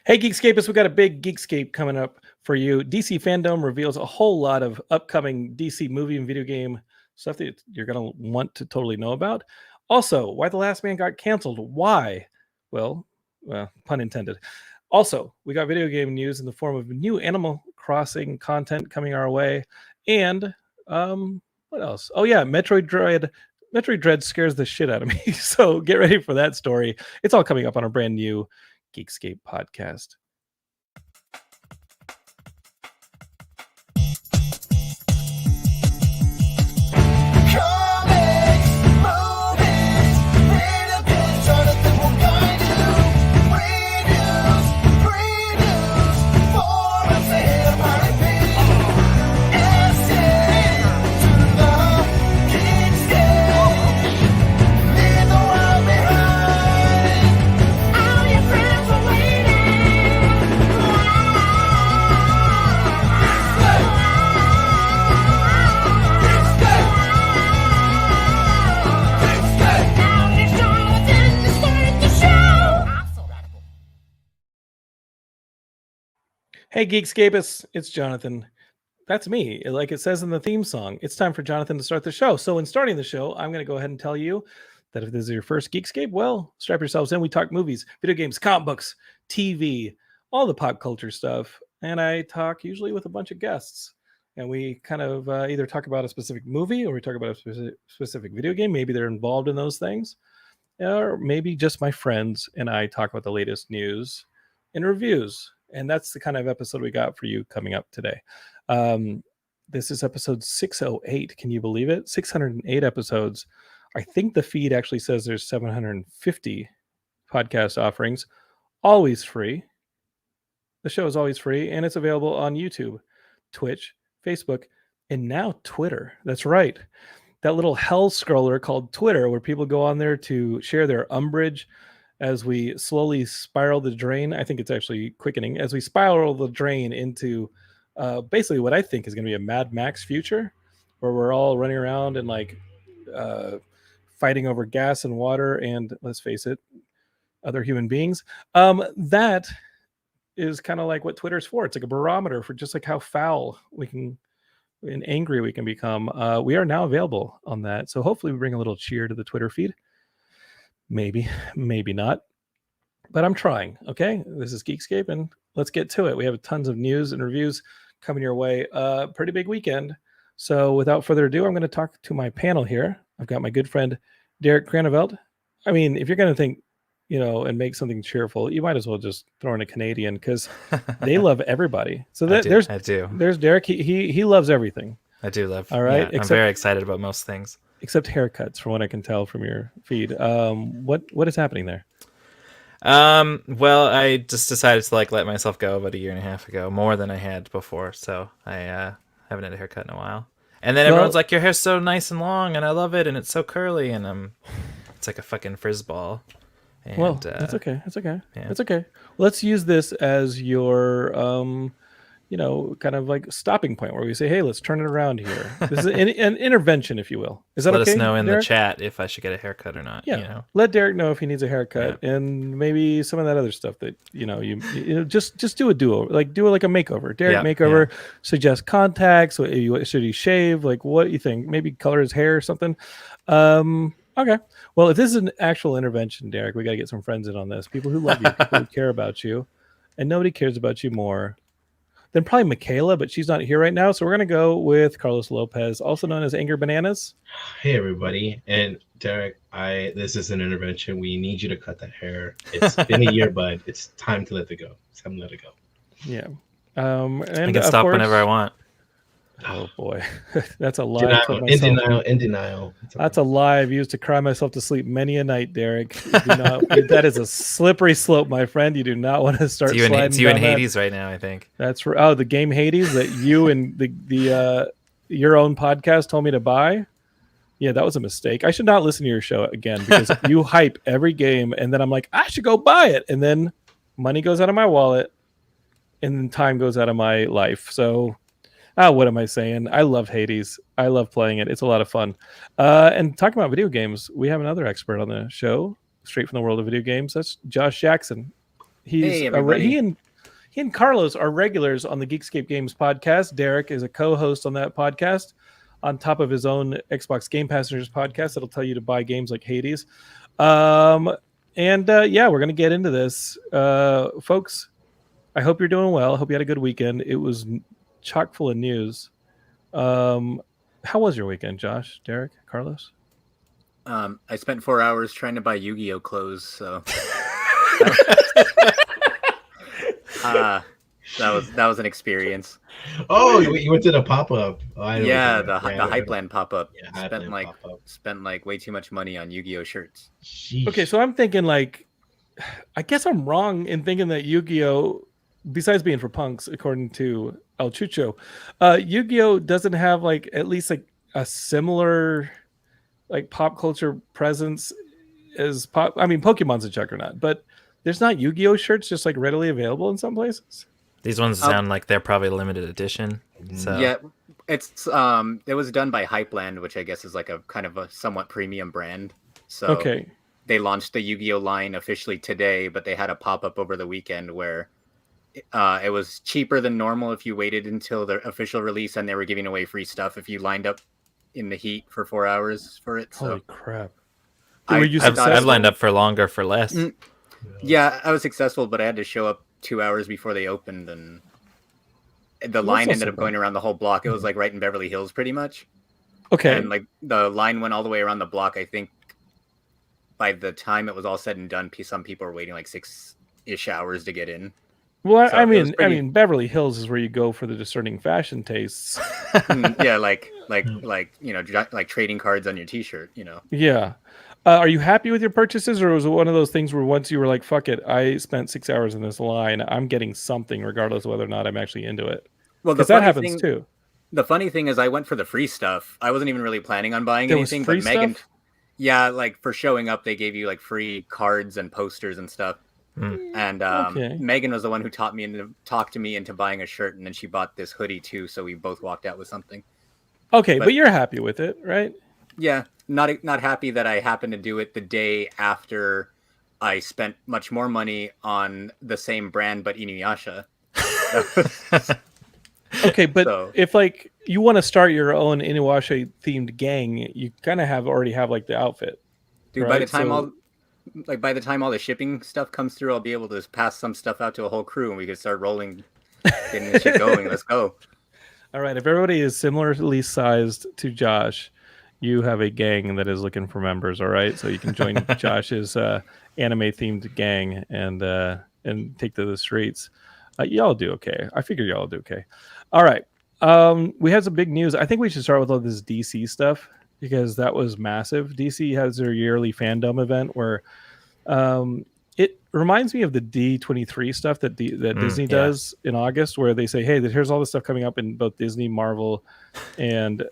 Hey, Geekscapists, we got a big Geekscape coming up for you. DC Fandome reveals a whole lot of upcoming DC movie and video game stuff that you're going to want to totally know about. Also, why The Last Man got canceled. Why? Well, pun intended. Also, we got video game news in the form of new Animal Crossing content coming our way. And what else? Oh, yeah, Metroid Dread scares the shit out of me. So get ready for that story. It's all coming up on our brand new Geekscape podcast. Hey, Geekscapists, it's Jonathan. That's me. Like it says in the theme song, it's time for Jonathan to start the show. So in starting the show, I'm going to go ahead and tell you that if this is your first Geekscape, well, strap yourselves in. We talk movies, video games, comic books, TV, all the pop culture stuff. And I talk usually with a bunch of guests. And we kind of either talk about a specific movie or we talk about a specific video game. Maybe they're involved in those things. Or maybe just my friends and I talk about the latest news and reviews. And that's the kind of episode we got for you coming up today. This is episode 608. Can you believe it? 608 episodes. I think the feed actually says there's 750 podcast offerings, always free. The show is always free, and it's available on YouTube, Twitch, Facebook, and now Twitter. That's right. That little hell scroller called Twitter, where people go on there to share their umbrage as we slowly spiral the drain. I think it's actually quickening as we spiral the drain into basically what I think is going to be a Mad Max future, where we're all running around and like fighting over gas and water and, let's face it, other human beings. That is kind of like what Twitter's for. It's like a barometer for just like how foul we can and angry we can become. We are now available on that. So hopefully we bring a little cheer to the Twitter feed. Maybe not, but I'm trying. Okay, this is Geekscape, and let's get to it. We have tons of news and reviews coming your way. Pretty big weekend. So without further ado, I'm going to talk to my panel here. I've got my good friend Derek Craneveld. I mean, if you're going to think, and make something cheerful, you might as well just throw in a Canadian because they love everybody. So there's Derek. He loves everything. I do love. All right, yeah, I'm very excited about most things. Except haircuts, from what I can tell from your feed. What is happening there? Well, I just decided to let myself go about a year and a half ago, more than I had before. So I haven't had a haircut in a while. And then everyone's like, "Your hair's so nice and long, and I love it, and it's so curly," and it's like a fucking frizzball. And, well, that's okay. It's okay. Yeah. It's okay. Let's use this as your kind of like stopping point where we say, hey, let's turn it around here. This is an intervention, if you will. Is that Let okay? Let us know in Derek? the chat if I should get a haircut or not. Yeah. Let Derek know if he needs a haircut and maybe some of that other stuff that, you just do a do-over, do like a makeover. Derek makeover, suggest contacts. Should he shave? Like, what do you think? Maybe color his hair or something. Okay. Well, if this is an actual intervention, Derek, we got to get some friends in on this. People who love you, people who care about you, and nobody cares about you more than probably Michaela, but she's not here right now. So we're going to go with Carlos Lopez, also known as Anger Bananas. Hey, everybody. And Derek, this is an intervention. We need you to cut that hair. It's been a year, but it's time to let it go. It's time to let it go. Yeah. And I can stop whenever I want. Oh, boy. That's a lie. In denial. That's a lie I've used to cry myself to sleep many a night, Derek. That is a slippery slope, my friend. You do not want to start sliding down It's you in Hades right now, I think. That's right. Oh, the game Hades that you and the your own podcast told me to buy. Yeah, that was a mistake. I should not listen to your show again because you hype every game, and then I'm like, I should go buy it. And then money goes out of my wallet, and then time goes out of my life. So... what am I saying? I love Hades. I love playing it. It's a lot of fun. And talking about video games, we have another expert on the show, straight from the world of video games. That's Josh Jackson. He's Hey, everybody. He and Carlos are regulars on the Geekscape Games podcast. Derek is a co-host on that podcast, on top of his own Xbox Game Passengers podcast that'll tell you to buy games like Hades. Yeah, we're gonna get into this, folks. I hope you're doing well. I hope you had a good weekend. It was chock full of news. How was your weekend, Josh, Derek, Carlos? I spent 4 hours trying to buy Yu-Gi-Oh clothes, so that was an experience. Oh, you went to the pop-up. Oh, Yeah, the Hypeland pop-up. Yeah, Spent like way too much money on Yu-Gi-Oh shirts. Sheesh. Okay, so I'm thinking like, I guess I'm wrong in thinking that Yu-Gi-Oh, besides being for punks, according to El Chucho, Yu-Gi-Oh doesn't have like at least like a similar like pop culture presence as pop. I mean, Pokemon's a juggernaut, but there's not Yu-Gi-Oh shirts just like readily available in some places. These ones sound like they're probably limited edition. So Yeah, it's it was done by Hypeland, which I guess is like a kind of a somewhat premium brand. So Okay, they launched the Yu-Gi-Oh line officially today, but they had a pop-up over the weekend where it was cheaper than normal if you waited until the official release, and they were giving away free stuff if you lined up in the heat for 4 hours for it. So holy crap! I- Were you I've- successful? I've lined up for longer for less. Mm. Yeah, I was successful, but I had to show up 2 hours before they opened, and the line not ended so up going around the whole block. It was like right in Beverly Hills, pretty much. Okay, And like the line went all the way around the block. I think by the time it was all said and done, some people were waiting like 6-ish hours to get in. well, so I it was mean, pretty- Beverly Hills is where you go for the discerning fashion tastes. Yeah, like like trading cards on your T-shirt. Yeah. Are you happy with your purchases, or was it one of those things where once you were like, fuck it, I spent 6 hours in this line, I'm getting something regardless of whether or not I'm actually into it? Well, Because that happens too. The funny thing is, I went for the free stuff. I wasn't even really planning on buying There was anything, free but Megan, stuff? yeah, like for showing up, they gave you like free cards and posters and stuff. And Okay. Megan was the one who talked to me into buying a shirt, and then she bought this hoodie too. So we both walked out with something. Okay, but- but you're happy with it, right? Yeah, not happy that I happened to do it the day after I spent much more money on the same brand but Inuyasha. Okay, but So- if like you want to start your own Inuyasha themed gang, you kind of already have like the outfit. Dude, Right, by the time so- by the time all the shipping stuff comes through, I'll be able to pass some stuff out to a whole crew, and we could start rolling, getting this shit going. Let's go. All right, if everybody is similarly sized to Josh, you have a gang that is looking for members. All right, so you can join Josh's anime themed gang and take to the streets. Y'all do okay. I figure y'all do okay. All right, we had some big news. I think we should start with all this DC stuff because that was massive. DC has their yearly fandom event where it reminds me of the D23 stuff that Disney yeah. does in August, where they say, "Hey, here's all the stuff coming up in both Disney, Marvel, and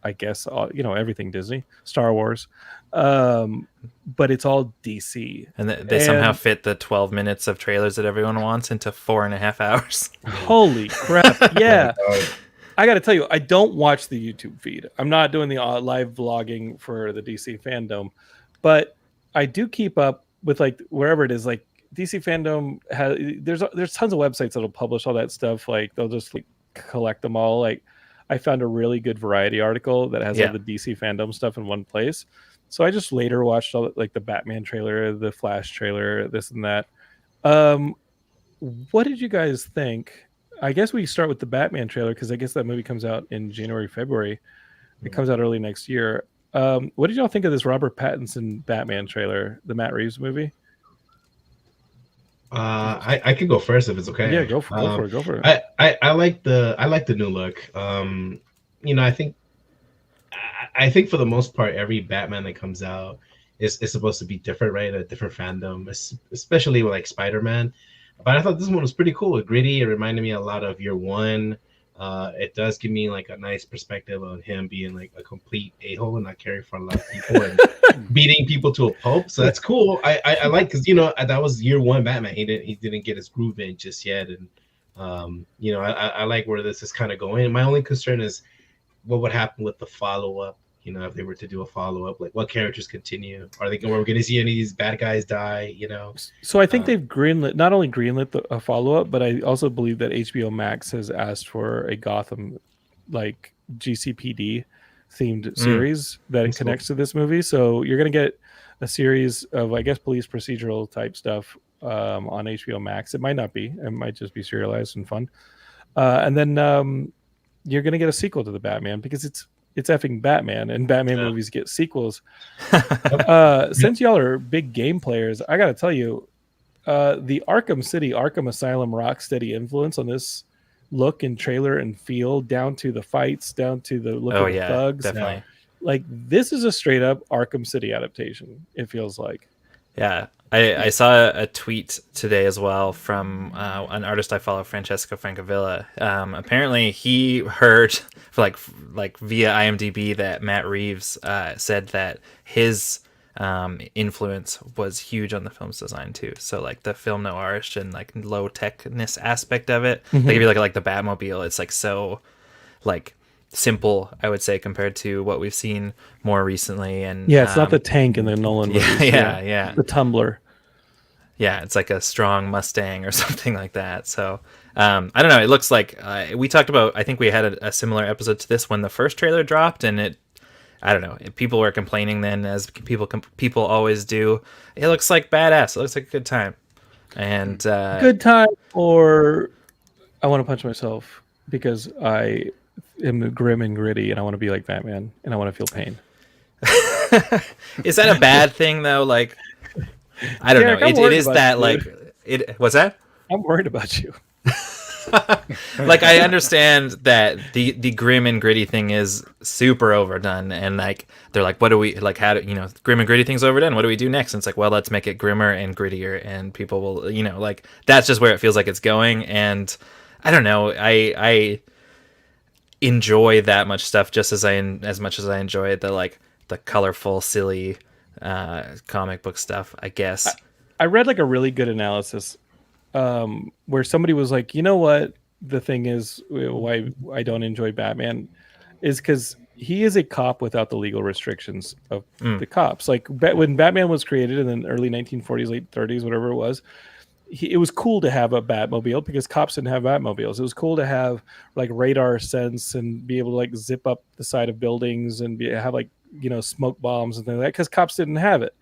I guess everything Disney, Star Wars, but it's all DC." And they somehow fit the 12 minutes of trailers that everyone wants into 4.5 hours. Holy crap! Yeah, Oh, I got to tell you, I don't watch the YouTube feed. I'm not doing the live vlogging for the DC Fandome, but I do keep up with like wherever it is. Like DC Fandome has, there's tons of websites that'll publish all that stuff. Like they'll just like collect them all. Like I found a really good Variety article that has all the DC Fandome stuff in one place. So I just later watched all like the Batman trailer, the Flash trailer, this and that. What did you guys think? I guess we start with the Batman trailer because I guess that movie comes out in January, February. It comes out early next year. What did y'all think of this Robert Pattinson Batman trailer, the Matt Reeves movie? I could go first if it's okay. Yeah, go for it. I like the new look. I think for the most part, every Batman that comes out is supposed to be different, right? A different fandom, especially with like Spider-Man. But I thought this one was pretty cool, gritty. It reminded me a lot of Year One. It does give me like a nice perspective on him being like a complete a-hole and not caring for a lot of people and beating people to a pulp. So that's cool. I like because that was Year One Batman. He didn't get his groove in just yet, and I like where this is kind of going. My only concern is what would happen with the follow-up You know, if they were to do a follow up, like what characters continue? Are they we're going to see any of these bad guys die? You know, So I think they've not only greenlit a follow up, but I also believe that HBO Max has asked for a Gotham like GCPD themed series that connects to this movie. So you're going to get a series of, I guess, police procedural type stuff on HBO Max. It might not be. It might just be serialized and fun. And then you're going to get a sequel to the Batman because it's effing Batman, and Batman movies get sequels. Since y'all are big game players, I got to tell you, the Arkham City, Arkham Asylum Rocksteady influence on this look and trailer and feel, down to the fights, down to the look of the thugs. Definitely. Like, this is a straight up Arkham City adaptation, it feels like. Yeah. I saw a tweet today as well from an artist I follow, Francesco Francavilla. Apparently he heard like via IMDb that Matt Reeves said that his influence was huge on the film's design too. So like the film noirish and like low techness aspect of it. Like if you look at like the Batmobile, it's like so like simple, I would say, compared to what we've seen more recently. And it's not the tank in the Nolan movies. Yeah. The Tumbler. Yeah, it's like a strong Mustang or something like that. So I don't know. It looks like we talked about. I think we had a similar episode to this when the first trailer dropped, and I don't know. People were complaining then, as people always do. It looks like badass. It looks like a good time. And good time, or I want to punch myself because I am grim and gritty, and I want to be like Batman, and I want to feel pain. Is that a bad thing though? Like, I don't know. It is that you, like it. What's that? I'm worried about you. Like, I understand that the grim and gritty thing is super overdone, and like they're like, what do we like? How do grim and gritty thing's overdone? What do we do next? And it's like, well, let's make it grimmer and grittier, and people will, like that's just where it feels like it's going. And I don't know. I enjoy that much stuff just as much as I enjoy the colorful, silly comic book stuff, I guess. I read like a really good analysis where somebody was like, you know what the thing is, why I don't enjoy Batman is because he is a cop without the legal restrictions of the cops. Like when Batman was created in the early 1940s, late 30s, whatever it was, it was cool to have a Batmobile because cops didn't have Batmobiles. It was cool to have like radar sense and be able to like zip up the side of buildings and have like, smoke bombs and things like that because cops didn't have it.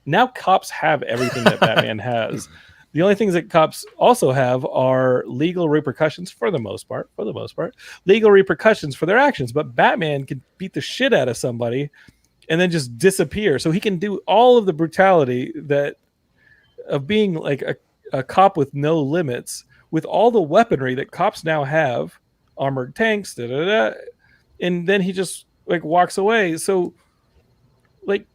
Now cops have everything that Batman has. The only things that cops also have are legal repercussions for the most part, legal repercussions for their actions. But Batman can beat the shit out of somebody and then just disappear. So he can do all of the brutality of being like a cop with no limits with all the weaponry that cops now have, armored tanks, and then he just like walks away. So like,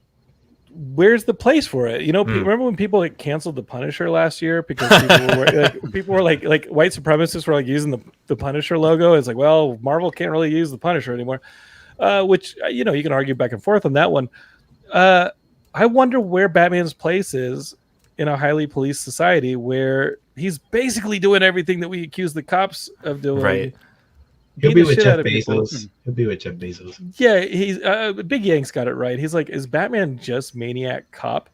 where's the place for it? Remember when people like canceled the Punisher last year because people were like white supremacists were like using the Punisher logo. It's like, well, Marvel can't really use the Punisher anymore, which you can argue back and forth on that one. I wonder where Batman's place is in a highly policed society where he's basically doing everything that we accuse the cops of doing. Right. He'll be with Jeff Bezos. He'll be with Jeff Bezos. Yeah, he's Big Yank's got it right. He's like, is Batman just Maniac Cop?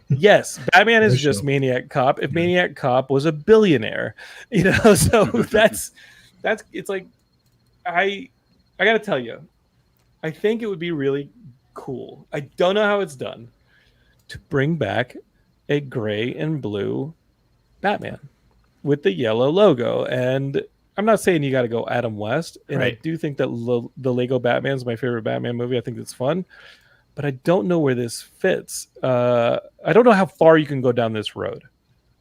Yes, Batman is just Maniac Cop. If Maniac Cop was a billionaire, so that's it's like I gotta tell you, I think it would be really cool. I don't know how it's done to bring back a gray and blue Batman with the yellow logo. And I'm not saying you got to go Adam West. And right. I do think that the Lego Batman is my favorite Batman movie. I think it's fun, but I don't know where this fits. I don't know how far you can go down this road.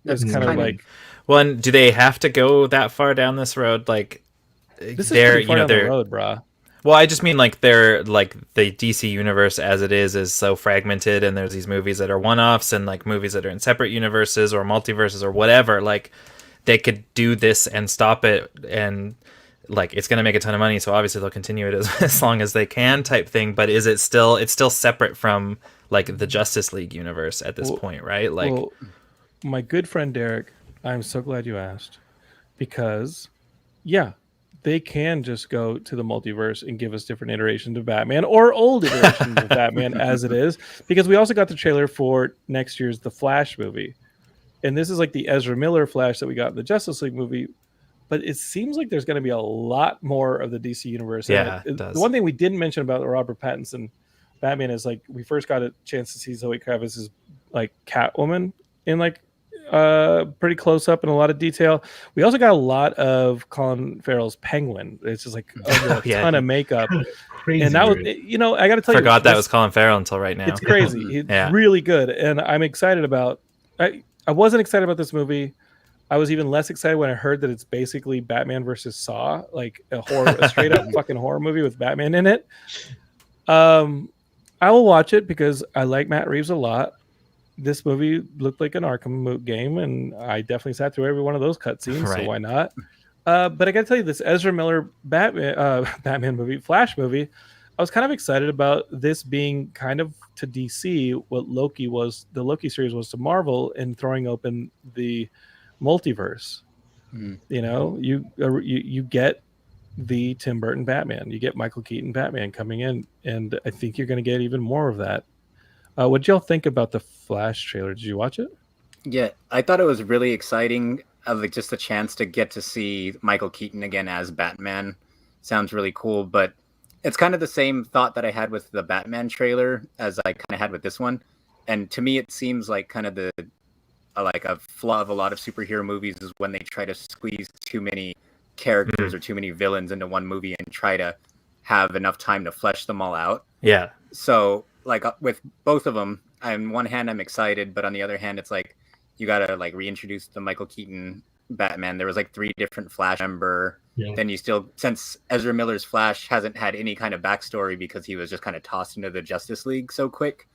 It's kind of like, well, and do they have to go that far down this road? Like, this is pretty far down the road, brah. Well, I just mean like they're like the DC universe as it is so fragmented, and there's these movies that are one-offs and like movies that are in separate universes or multiverses or whatever. Like, they could do this and stop it, and like it's going to make a ton of money, so obviously they'll continue it as long as they can, type thing. But is it still? It's still separate from like the Justice League universe at this point, right? Like, my good friend Derek, I'm so glad you asked, because they can just go to the multiverse and give us different iterations of Batman or old iterations of Batman as it is, because we also got the trailer for next year's The Flash movie. And this is like the Ezra Miller Flash that we got in the Justice League movie, but it seems like there's going to be a lot more of the DC universe. Yeah, it the does. one thing we didn't mention about Robert Pattinson Batman is like we first got a chance to see Zoe Kravitz's like Catwoman in like pretty close up in a lot of detail. We also got a lot of Colin Farrell's Penguin. It's just like a ton of makeup. Crazy. And that was, I got to tell you, Forgot that was Colin Farrell until right now. It's crazy. It's really good, and I'm excited about. I wasn't excited about this movie. I was even less excited when I heard that it's basically Batman versus Saw, like a straight up fucking horror movie with Batman in it. I will watch it because I like Matt Reeves a lot. This movie looked like an Arkham game, and I definitely sat through every one of those cutscenes, Right. so why not? But I got to tell you, this Ezra Miller Batman movie, Flash movie, I was kind of excited about this being kind of to DC what Loki was, the Loki series was to Marvel, in throwing open the multiverse. You get the Tim Burton Batman, you get Michael Keaton Batman coming in, and I think you're going to get even more of that. What did y'all think about the Flash trailer? Did you watch it? Yeah, I thought it was really exciting. Like just a chance to get to see Michael Keaton again as Batman. Sounds really cool, but it's kind of the same thought that I had with the Batman trailer as I kind of had with this one. And to me, it seems like kind of like a flaw of a lot of superhero movies is when they try to squeeze too many characters or too many villains into one movie and try to have enough time to flesh them all out. Yeah. So like with both of them, on one hand I'm excited, but on the other hand it's like you gotta like reintroduce the Michael Keaton Batman. There was like 3 different Flash member. Yeah. Then you still, since Ezra Miller's Flash hasn't had any kind of backstory because he was just kind of tossed into the Justice League so quick,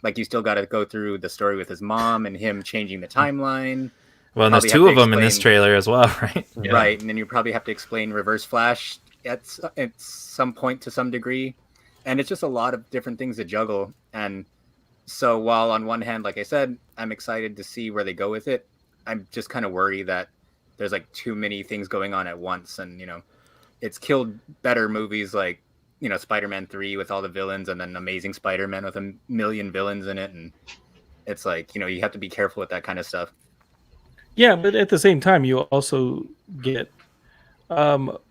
like you still got to go through the story with his mom and him changing the timeline. Well, and there's 2 of them in this trailer as well, right? Yeah. Right, and then you probably have to explain Reverse Flash at some point to some degree. And it's just a lot of different things to juggle. And so while on one hand, like I said, I'm excited to see where they go with it, I'm just kind of worried that there's like too many things going on at once. And, it's killed better movies like, Spider-Man 3 with all the villains, and then Amazing Spider-Man with 1 million villains in it. And it's like, you have to be careful with that kind of stuff. Yeah, but at the same time, you also get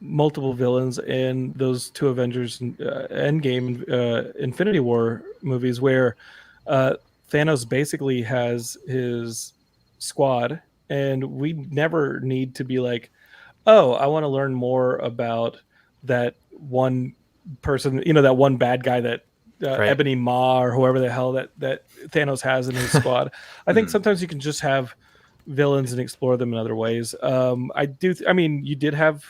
multiple villains in those 2 Avengers Endgame Infinity War movies where Thanos basically has his squad, and we never need to be like, oh, I want to learn more about that one person, that one bad guy that right. Ebony Maw or whoever the hell that Thanos has in his squad. I think sometimes you can just have villains and explore them in other ways. You did have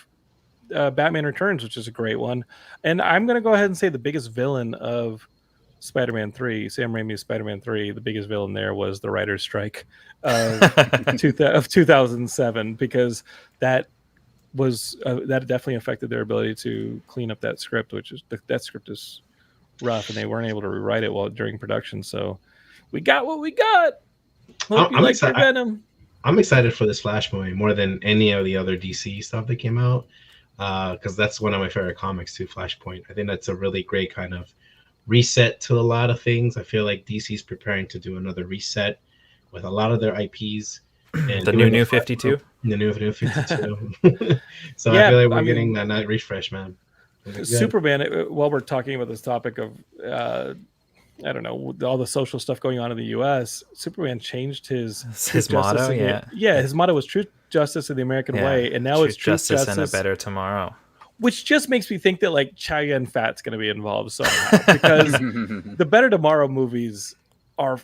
Batman Returns, which is a great one, and I'm going to go ahead and say the biggest villain of Spider-Man 3, Sam Raimi's Spider-Man 3, the biggest villain there was the writer's strike of 2007, because that was that definitely affected their ability to clean up that script, which is that script is rough, and they weren't able to rewrite it during production. So we got what we got. Hope you like your Venom. I'm excited for this Flash movie more than any of the other DC stuff that came out, because that's one of my favorite comics too, Flashpoint. I think that's a really great kind of reset to a lot of things. I feel like DC's preparing to do another reset with a lot of their IPs. And the new 52? The new 52. So yeah, I feel like we're getting that night refresh, man. Superman, while we're talking about this topic of, I don't know, all the social stuff going on in the U.S., Superman changed his motto, his motto was Truth, Justice, in the American Way, and now it's Truth, Justice, and a Better Tomorrow. Which just makes me think that like Cheyenne Fat's going to be involved somehow, because the Better Tomorrow movies are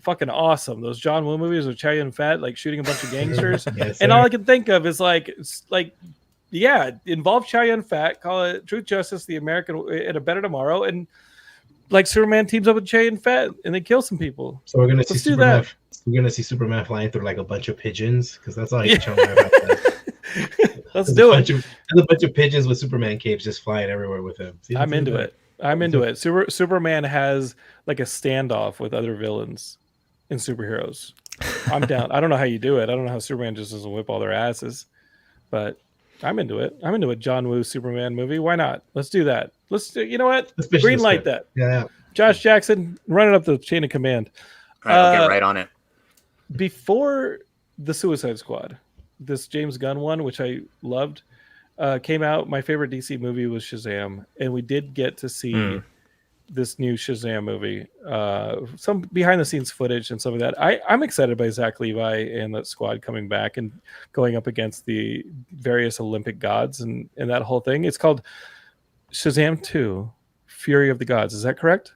fucking awesome. Those John Woo movies with Cheyenne Fat like shooting a bunch of gangsters, and all I can think of is involve Cheyenne Fat, call it Truth, Justice, the American, and a Better Tomorrow, and like Superman teams up with Cheyenne Fat and they kill some people. So we're gonna see Superman. We're gonna see Superman flying through like a bunch of pigeons, because that's all he's showing about that. Let's do it. There's a bunch of pigeons with Superman capes just flying everywhere with him. I'm into it. Superman has like a standoff with other villains and superheroes. I'm down. I don't know how you do it. I don't know how Superman just doesn't whip all their asses, but I'm into it. I'm into a John Woo Superman movie. Why not? Let's do that. You know what? Especially Green the light script. that. Yeah. Josh Jackson, run it up the chain of command. All right, I'll get right on it. Before the Suicide Squad, this James Gunn one, which I loved, came out. My favorite DC movie was Shazam, and we did get to see this new Shazam movie, some behind the scenes footage and stuff like that. I'm excited by Zach Levi and that squad coming back and going up against the various Olympic gods and that whole thing. It's called Shazam 2 Fury of the Gods. Is that correct?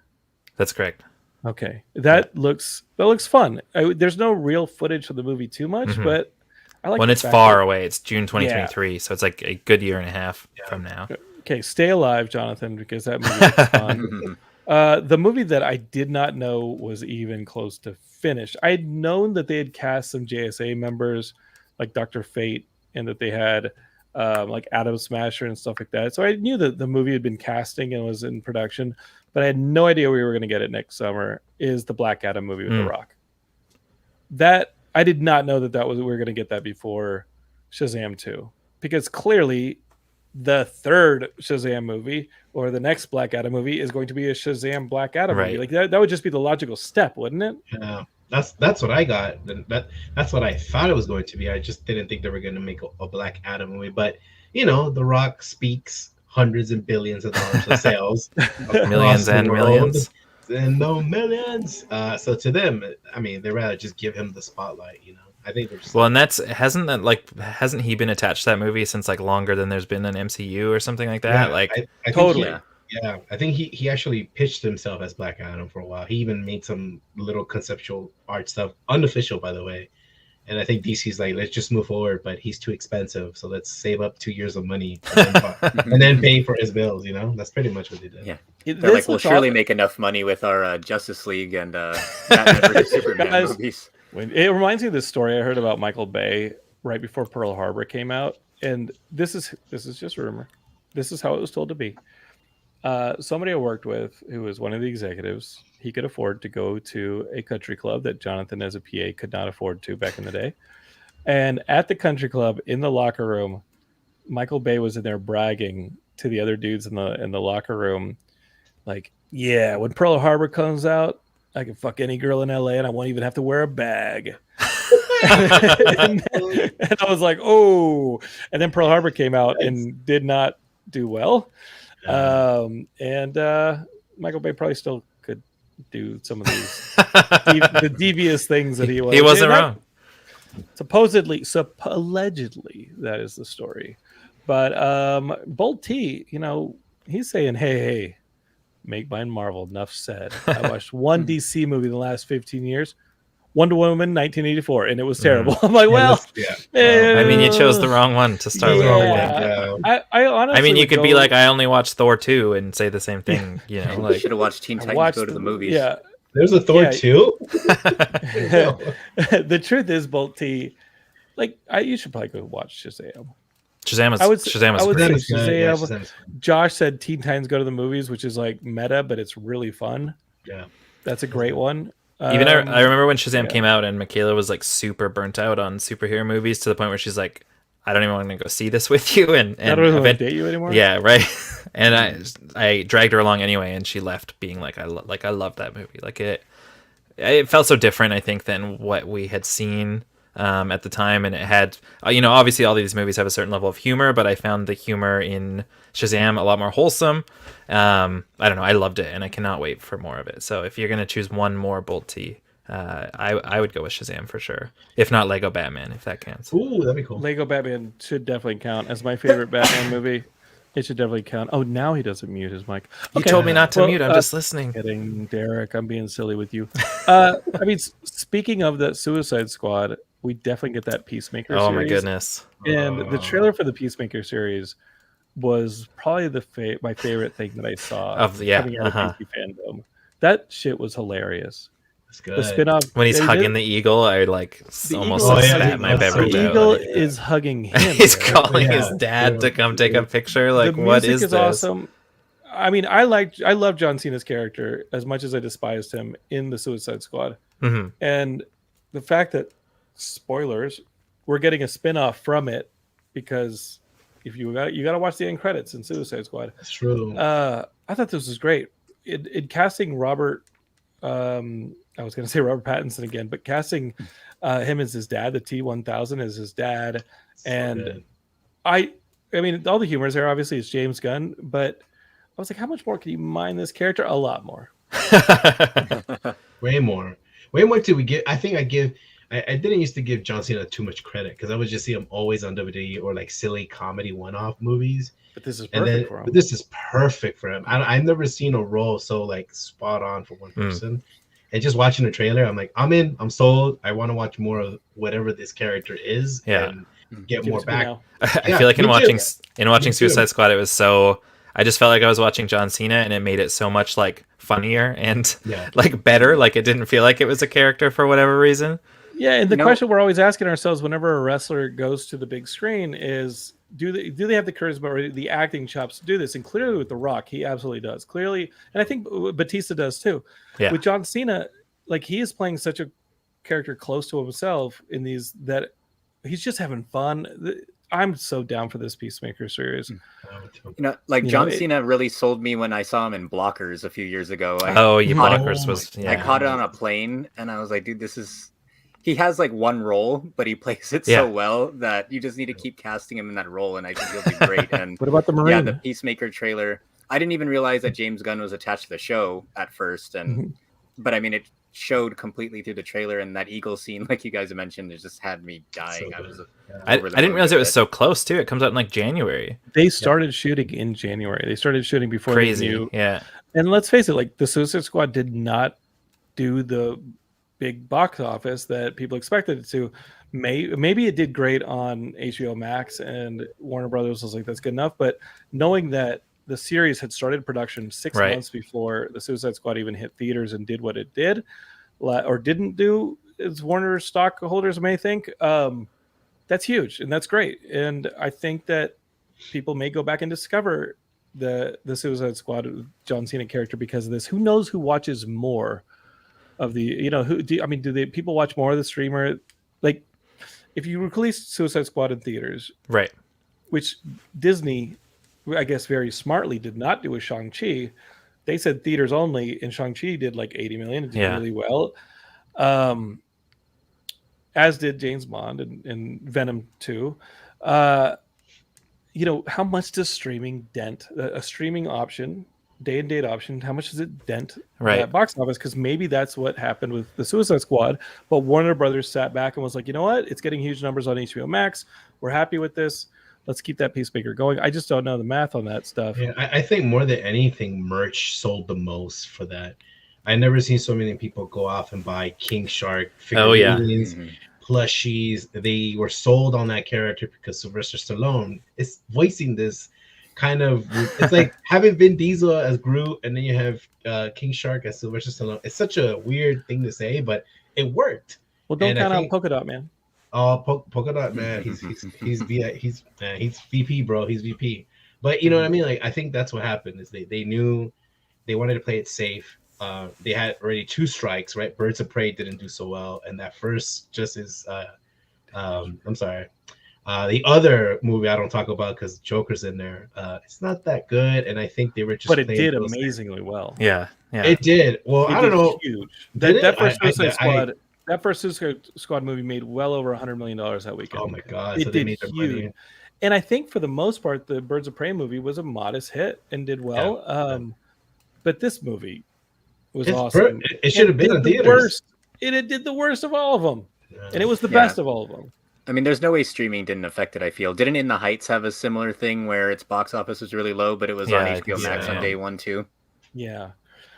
That's correct. Okay. That looks fun. There's no real footage of the movie too much, but I like when the it's fact far that- away. It's June 2023, so it's like a good year and a half from now. Okay, stay alive, Jonathan, because that movie looks fun. The movie that I did not know was even close to finished. I had known that they had cast some JSA members like Dr. Fate and that they had like Atom Smasher and stuff like that. So I knew that the movie had been casting and was in production, but I had no idea we were going to get it next summer. Is the Black Adam movie with The Rock. That I did not know that we were going to get that before Shazam 2, because clearly the third Shazam movie or the next Black Adam movie is going to be a Shazam Black Adam movie. Like that would just be the logical step, wouldn't it? Yeah, that's what I got. That's what I thought it was going to be. I just didn't think they were going to make a Black Adam movie. But The Rock speaks hundreds and billions of dollars of sales, millions and millions, and no millions. So to them, I mean, they rather just give him the spotlight. I think they're just and hasn't he been attached to that movie since like longer than there's been an MCU or something like that? I totally. I think he actually pitched himself as Black Adam for a while. He even made some little conceptual art stuff, unofficial by the way. And I think DC's like, let's just move forward, but he's too expensive, so let's save up 2 years of money and then pay for his bills. That's pretty much what they did. Yeah, they're like, we'll surely make enough money with our Justice League and Batman vs Superman movies. It reminds me of this story I heard about Michael Bay right before Pearl Harbor came out, and this is just rumor. This is how it was told to be. Somebody I worked with, who was one of the executives, he could afford to go to a country club that Jonathan, as a PA, could not afford to back in the day. And at the country club, in the locker room, Michael Bay was in there bragging to the other dudes in the locker room, like, "Yeah, when Pearl Harbor comes out, I can fuck any girl in LA and I won't even have to wear a bag." and I was like, "Oh!" And then Pearl Harbor came out and did not do well. And Michael Bay probably still could do some of these the devious things that he was. He wasn't wrong. Allegedly, that is the story. But Bolt T, he's saying, hey, make mine Marvel. Enough said. I watched one DC movie in the last 15 years. Wonder Woman 1984, and it was terrible. I'm like, I mean, you chose the wrong one to start with. I honestly, I mean, you could be like, I only watched Thor 2 and say the same thing. Like, should have watched Teen Titans go to the movies. Yeah, there's a Thor 2. The truth is, Bolt T, you should probably go watch Shazam. Shazam is Shazam. Josh said Teen Titans Go to the Movies, which is like meta, but it's really fun. Yeah, that's a great one. Even I remember when Shazam came out and Michaela was like super burnt out on superhero movies to the point where she's like, I don't even want to go see this with you, and I don't even want to date you anymore. Yeah, right. And I dragged her along anyway, and she left being like, I love that movie. Like it felt so different, I think, than what we had seen at the time, and it had obviously all these movies have a certain level of humor, but I found the humor in Shazam a lot more wholesome. I don't know, I loved it, and I cannot wait for more of it. So if you're gonna choose one more Bolt T, I would go with Shazam for sure, if not Lego Batman, if that counts. Ooh, that'd be cool. Lego Batman should definitely count as my favorite Batman movie. It should definitely count. Oh, now he doesn't mute his mic. You told me not to mute. I'm just listening. Kidding, Derek. I'm being silly with you. I mean, speaking of the Suicide Squad, we definitely get that Peacemaker series. My goodness. And the trailer for the Peacemaker series was probably my favorite thing that I saw coming out of DC Fandome. That shit was hilarious. That's good. The spin-off when he's hugging the eagle, I almost spat my beverage out. The eagle is hugging him. He's calling his dad to come take a picture. Like, what is this? The music is awesome. I mean, I love John Cena's character as much as I despised him in the Suicide Squad. Mm-hmm. And the fact that, spoilers, we're getting a spin-off from it because If you got to watch the end credits in Suicide Squad. That's true. I thought this was great. In casting Robert, I was going to say Robert Pattinson again, but casting him as his dad, the T-1000 as his dad, and good. I mean, all the humor is there. Obviously, it's James Gunn, but I was like, how much more can you mine this character? A lot more. Way more. Way more till we get. I think I didn't used to give John Cena too much credit because I would just see him always on WWE or like silly comedy one-off movies. But this is perfect for him. But this is perfect for him. I've never seen a role so like spot on for one person. And just watching the trailer, I'm like, I'm in. I'm sold. I want to watch more of whatever this character is. Yeah. And get more back. I feel like in watching Suicide Squad, it was so. I just felt like I was watching John Cena, and it made it so much like funnier and like better. Like it didn't feel like it was a character for whatever reason. Yeah, and the question we're always asking ourselves whenever a wrestler goes to the big screen is, do they have the charisma or the acting chops to do this? And clearly with The Rock, he absolutely does. Clearly, and I think Batista does too. Yeah. With John Cena, like he is playing such a character close to himself in these that he's just having fun. I'm so down for this Peacemaker series. John Cena really sold me when I saw him in Blockers a few years ago. Blockers was. I caught it on a plane, and I was like, dude, this is. He has like one role, but he plays it so well that you just need to keep casting him in that role, and I think he'll be great. And what about the Marine? Yeah, the Peacemaker trailer. I didn't even realize that James Gunn was attached to the show at first, but I mean, it showed completely through the trailer, and that eagle scene, like you guys have mentioned, it just had me dying. I didn't realize it was so close too. It comes out in like January. They started shooting in January. They started shooting before Crazy. They knew. Yeah. And let's face it, like the Suicide Squad did not do the big box office that people expected it to. Maybe it did great on HBO Max, and Warner Brothers was like, that's good enough. But knowing that the series had started production 6 months before the Suicide Squad even hit theaters and did what it did, or didn't do, as Warner stockholders may think, that's huge and that's great. And I think that people may go back and discover the Suicide Squad John Cena character because of this. Who knows who watches more of the, do people watch more of the streamer? Like, if you release Suicide Squad in theaters, right, which Disney, I guess very smartly, did not do with Shang-Chi. They said theaters only, and Shang-Chi did like 80 million. It did really well. As did James Bond and Venom 2. How much does streaming dent a streaming option, day and date option? How much does it dent that box office? Because maybe that's what happened with the Suicide Squad. But Warner Brothers sat back and was like, you know what? It's getting huge numbers on HBO Max. We're happy with this. Let's keep that Peacemaker going. I just don't know the math on that stuff. Yeah, I think more than anything, merch sold the most for that. I never seen so many people go off and buy King Shark figurines, plushies. They were sold on that character because Sylvester Stallone is voicing this kind of. It's like having Vin Diesel as Groot, and then you have King Shark as Sylvester Stallone. It's such a weird thing to say, but it worked. Well, don't count out Polka Dot Man. Oh, Polka Dot Man, he's VP, bro. He's VP. But you know what I mean? Like, I think that's what happened is they knew they wanted to play it safe. They had already 2 strikes, right? Birds of Prey didn't do so well, and that first just is. I'm sorry. The other movie I don't talk about because Joker's in there. It's not that good, and I think they were just. But it did amazingly well. Yeah, it did. Well, I don't know. Huge. That first Suicide Squad. That first Suicide Squad movie made well over $100 million that weekend. Oh my god! It did huge. Money. And I think for the most part, the Birds of Prey movie was a modest hit and did well. But this movie was awesome. It should have been in theaters. It did the worst of all of them, and it was the best of all of them. I mean, there's no way streaming didn't affect it. I feel didn't In the Heights have a similar thing where its box office was really low, but it was on HBO Max on day 1 too. Yeah.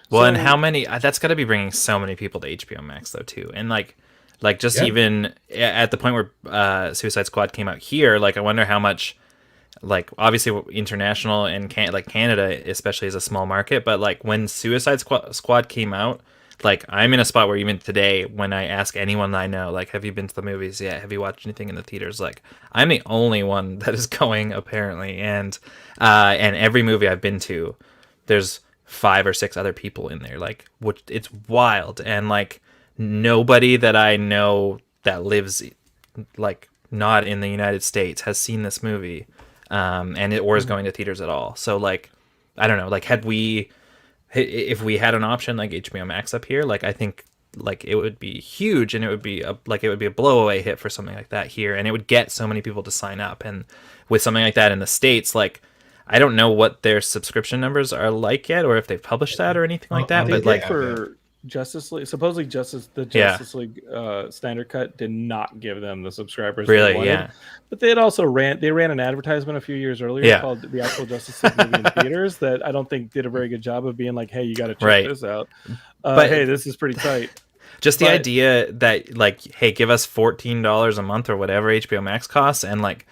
Well, and how many? That's got to be bringing so many people to HBO Max though too, and even at the point where Suicide Squad came out here, like I wonder how much, like obviously international and Canada especially is a small market, but like when Suicide Squad came out, like I'm in a spot where even today when I ask anyone I know, like, have you been to the movies yet? Have you watched anything in the theaters? Like I'm the only one that is going apparently, and every movie I've been to, there's 5 or 6 other people in there, like, which it's wild. And like nobody that I know that lives like not in the United States has seen this movie. or is going to theaters at all. So like, I don't know, like if we had an option like HBO Max up here, like I think like it would be huge, and it would be a blowaway hit for something like that here, and it would get so many people to sign up. And with something like that in the States, like I don't know what their subscription numbers are like yet, or if they've published that or anything like that. But like for Justice League, supposedly the Justice League standard cut did not give them the subscribers really they wanted. But they ran an advertisement a few years earlier called the actual Justice League movie in theaters that I don't think did a very good job of being like, hey, you got to check this out. But hey, this is pretty tight. Just the idea that like, hey, give us $14 a month or whatever HBO Max costs, and like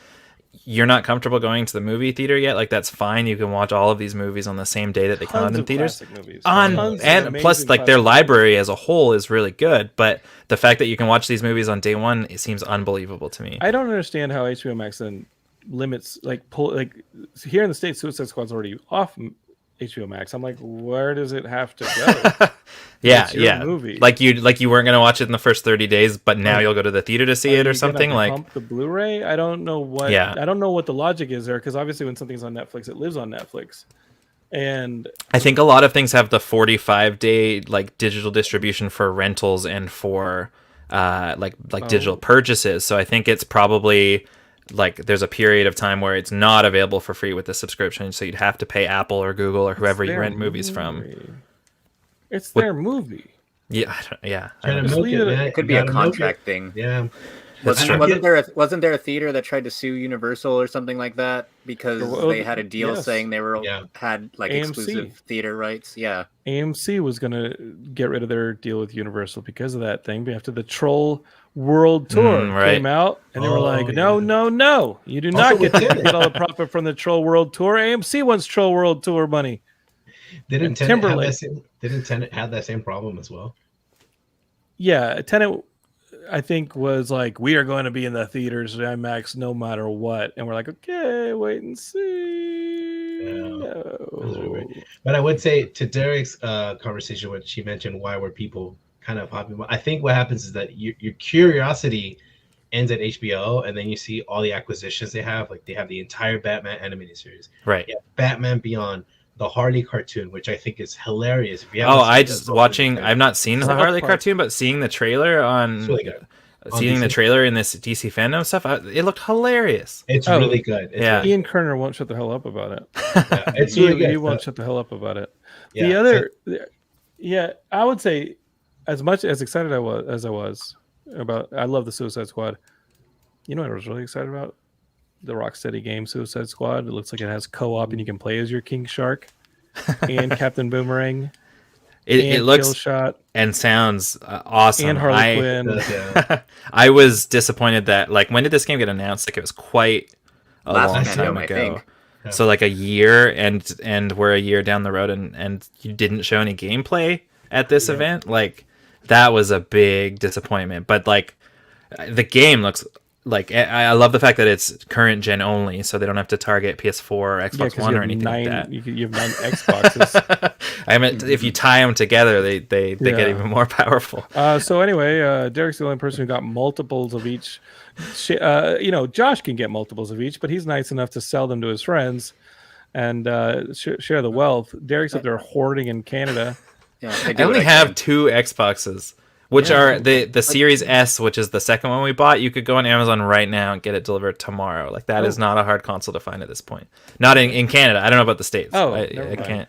you're not comfortable going to the movie theater yet, like that's fine. You can watch all of these movies on the same day that they come out in theaters. And plus, like their library as a whole is really good. But the fact that you can watch these movies on day one, it seems unbelievable to me. I don't understand how HBO Max then limits here in the States, Suicide Squad's already off HBO Max. I'm like, where does it have to go? Movie. Like you weren't gonna watch it in the first 30 days, but now you'll go to the theater to see it or something. Like pump the Blu-ray. I don't know what. Yeah. I don't know what the logic is there, because obviously when something's on Netflix, it lives on Netflix. And I think a lot of things have the 45-day like digital distribution for rentals and for digital purchases. So I think it's probably like there's a period of time where it's not available for free with the subscription, so you'd have to pay Apple or Google or whoever you rent movies from. It's their movie. Yeah. It could be a contract thing. Yeah. Wasn't there a theater that tried to sue Universal or something like that because they had a deal saying they had like AMC. Exclusive theater rights? Yeah. AMC was going to get rid of their deal with Universal because of that thing. After the Troll World Tour came out, and they were like, no, you do not get to get all the profit from the Troll World Tour. AMC wants Troll World Tour money. Didn't Tenet have that same problem as well? Yeah, Tenet, I think, was like, we are going to be in the theaters at IMAX no matter what, and we're like, okay, wait and see. No. But I would say to Derek's conversation when she mentioned why were people kind of hopping, I think what happens is that your curiosity ends at HBO, and then you see all the acquisitions they have. Like they have the entire Batman animated series, right? Yeah, Batman Beyond, the Harley cartoon, which I think is hilarious. If you I've not seen the Harley cartoon, but seeing the trailer the trailer in this DC Fandome stuff, it looked hilarious. It's really good. Ian Kerner won't shut the hell up about it. It's really good. He won't shut the hell up about it. I would say, as much as excited I was about, I love the Suicide Squad. You know what I was really excited about? The Rocksteady game Suicide Squad. It looks like it has co-op, and you can play as your King Shark and Captain Boomerang. It looks Killshot and sounds awesome. And Harley Quinn. I was disappointed that, like, when did this game get announced? Like, it was quite a long time ago. Yeah. So like a year, and we're a year down the road, and you didn't show any gameplay at this event. Like, that was a big disappointment. But like, the game looks like, I love the fact that it's current gen only, so they don't have to target PS4 or Xbox One or anything like that. You have 9 Xboxes. I mean, if you tie them together, they get even more powerful. So anyway, Derek's the only person who got multiples of each. Josh can get multiples of each, but he's nice enough to sell them to his friends and share the wealth. Derek's up there hoarding in Canada. Yeah, I only have 2 Xboxes. Which are the Series S, which is the second one we bought. You could go on Amazon right now and get it delivered tomorrow. Like, that is not a hard console to find at this point. Not in Canada. I don't know about the States. I can't.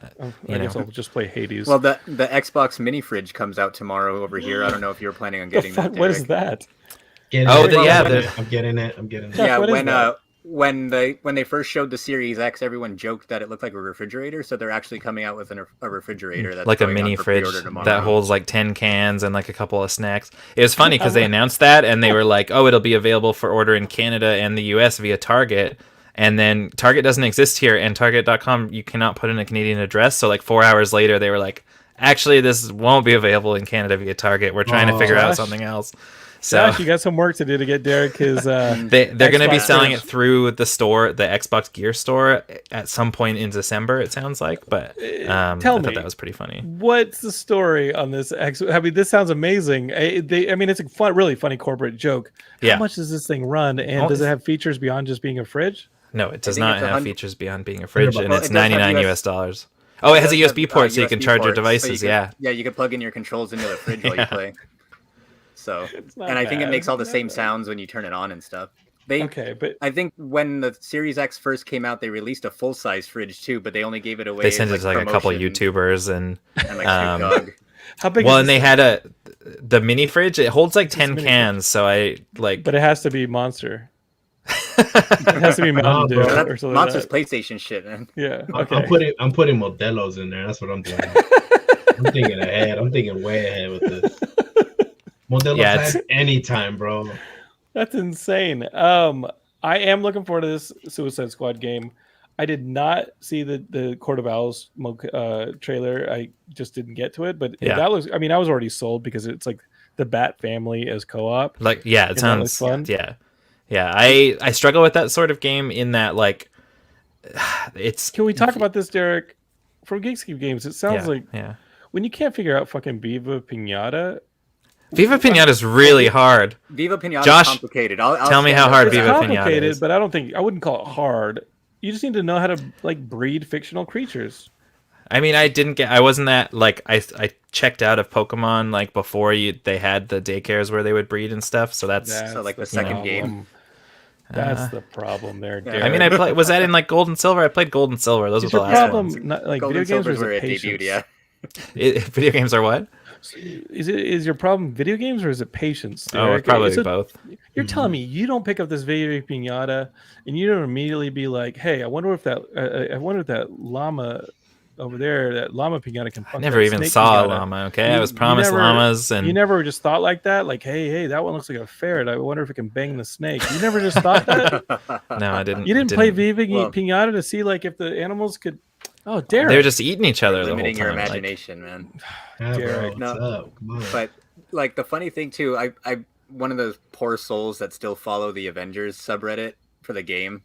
I guess I'll just play Hades. Well, the Xbox mini fridge comes out tomorrow over here. I don't know if you're planning on getting that. What is that? I'm getting it. Yeah, when they first showed the Series X, everyone joked that it looked like a refrigerator, so they're actually coming out with a refrigerator that's like a mini fridge that holds like 10 cans and like a couple of snacks. It was funny because they announced that, and they were like, oh, it'll be available for order in Canada and the US via Target, and then Target doesn't exist here, and Target.com, you cannot put in a Canadian address. So like 4 hours later, they were like, actually, this won't be available in Canada via Target. We're trying to figure out something else. So Josh, you got some work to do to get Derek his. They're going to be selling it through the store, the Xbox Gear store, at some point in December. It sounds like, but I thought that was pretty funny. What's the story on this? I mean, this sounds amazing. It's a really funny corporate joke. How much does this thing run, and does it have features beyond just being a fridge? No, it does think not it's have 100 features beyond being a fridge, and Well, it's it does have $99 US US dollars. Oh, it has a does USB have, port, so you can USB charge your ports, so you devices. could- Yeah. Yeah, you could plug in your controls into the fridge while you Yeah. play. So, It's not and I think it bad. makes all the Not same bad. sounds when you turn it on and stuff. Okay, but I think when the Series X first came out, they released a full-size fridge too, but they only gave it away. They sent as, it to like a couple promotion YouTubers and and like Snoop Dogg. how big? well, is and they this had the mini fridge. It holds like It's 10 mini cans, so I like. But it has to be Monster. It has to be Mountain Dew bro. So or that's something. Monster's Like PlayStation shit, man. that. Yeah. I'm Okay. putting Modelo's in there. That's what I'm doing. I'm thinking ahead. I'm thinking way ahead with this. Modelo Yeah, it's- time anytime, bro. That's insane. I am looking forward to this Suicide Squad game. I did not see the Court of Owls trailer. I just didn't get to it, but Yeah. that looks. I mean, I was already sold because it's like the Bat family as co-op. Like, yeah, it And that sounds looks fun. Yeah. I struggle with that sort of game in that like it's Can we talk about this, Derek? From Geekscape Games, it sounds like yeah. when you can't figure out fucking Viva Pinata. Viva Pinata is really hard. Viva Pinata is Josh, complicated. I'll tell me stand how up hard for It's Viva that. Pinata complicated, is. but I wouldn't call it hard. You just need to know how to like breed fictional creatures. I mean, I wasn't that like I checked out of Pokemon like before they had the daycares where they would breed and stuff. So that's So, like, the second game? That's the problem there, Yeah. Derek. I mean, was that in like Gold and Silver? I played Gold and Silver. Those were is the your last problem ones. not like Gold video and games or Silver's is where it it patience? debuted, yeah. Video games are what? Is your problem video games or is it patience? Oh, Derek? probably It's a- both. You're telling me you don't pick up this Viva Pinata and you don't immediately be like, "Hey, I wonder if that llama over there, that llama pinata can." I never even saw a llama. Okay, I was promised llamas, and you never just thought like that. Like, hey, that one looks like a ferret. I wonder if it can bang the snake. You never just thought that. no, I didn't. You didn't play Viva Well- Pinata to see like if the animals could. Oh, Derek. They were just eating each other the whole Limiting your time. Like, imagination, man. Yeah, bro, Derek. what's No. up? Come on. But like the funny thing too, I one of those poor souls that still follow the Avengers subreddit for the game,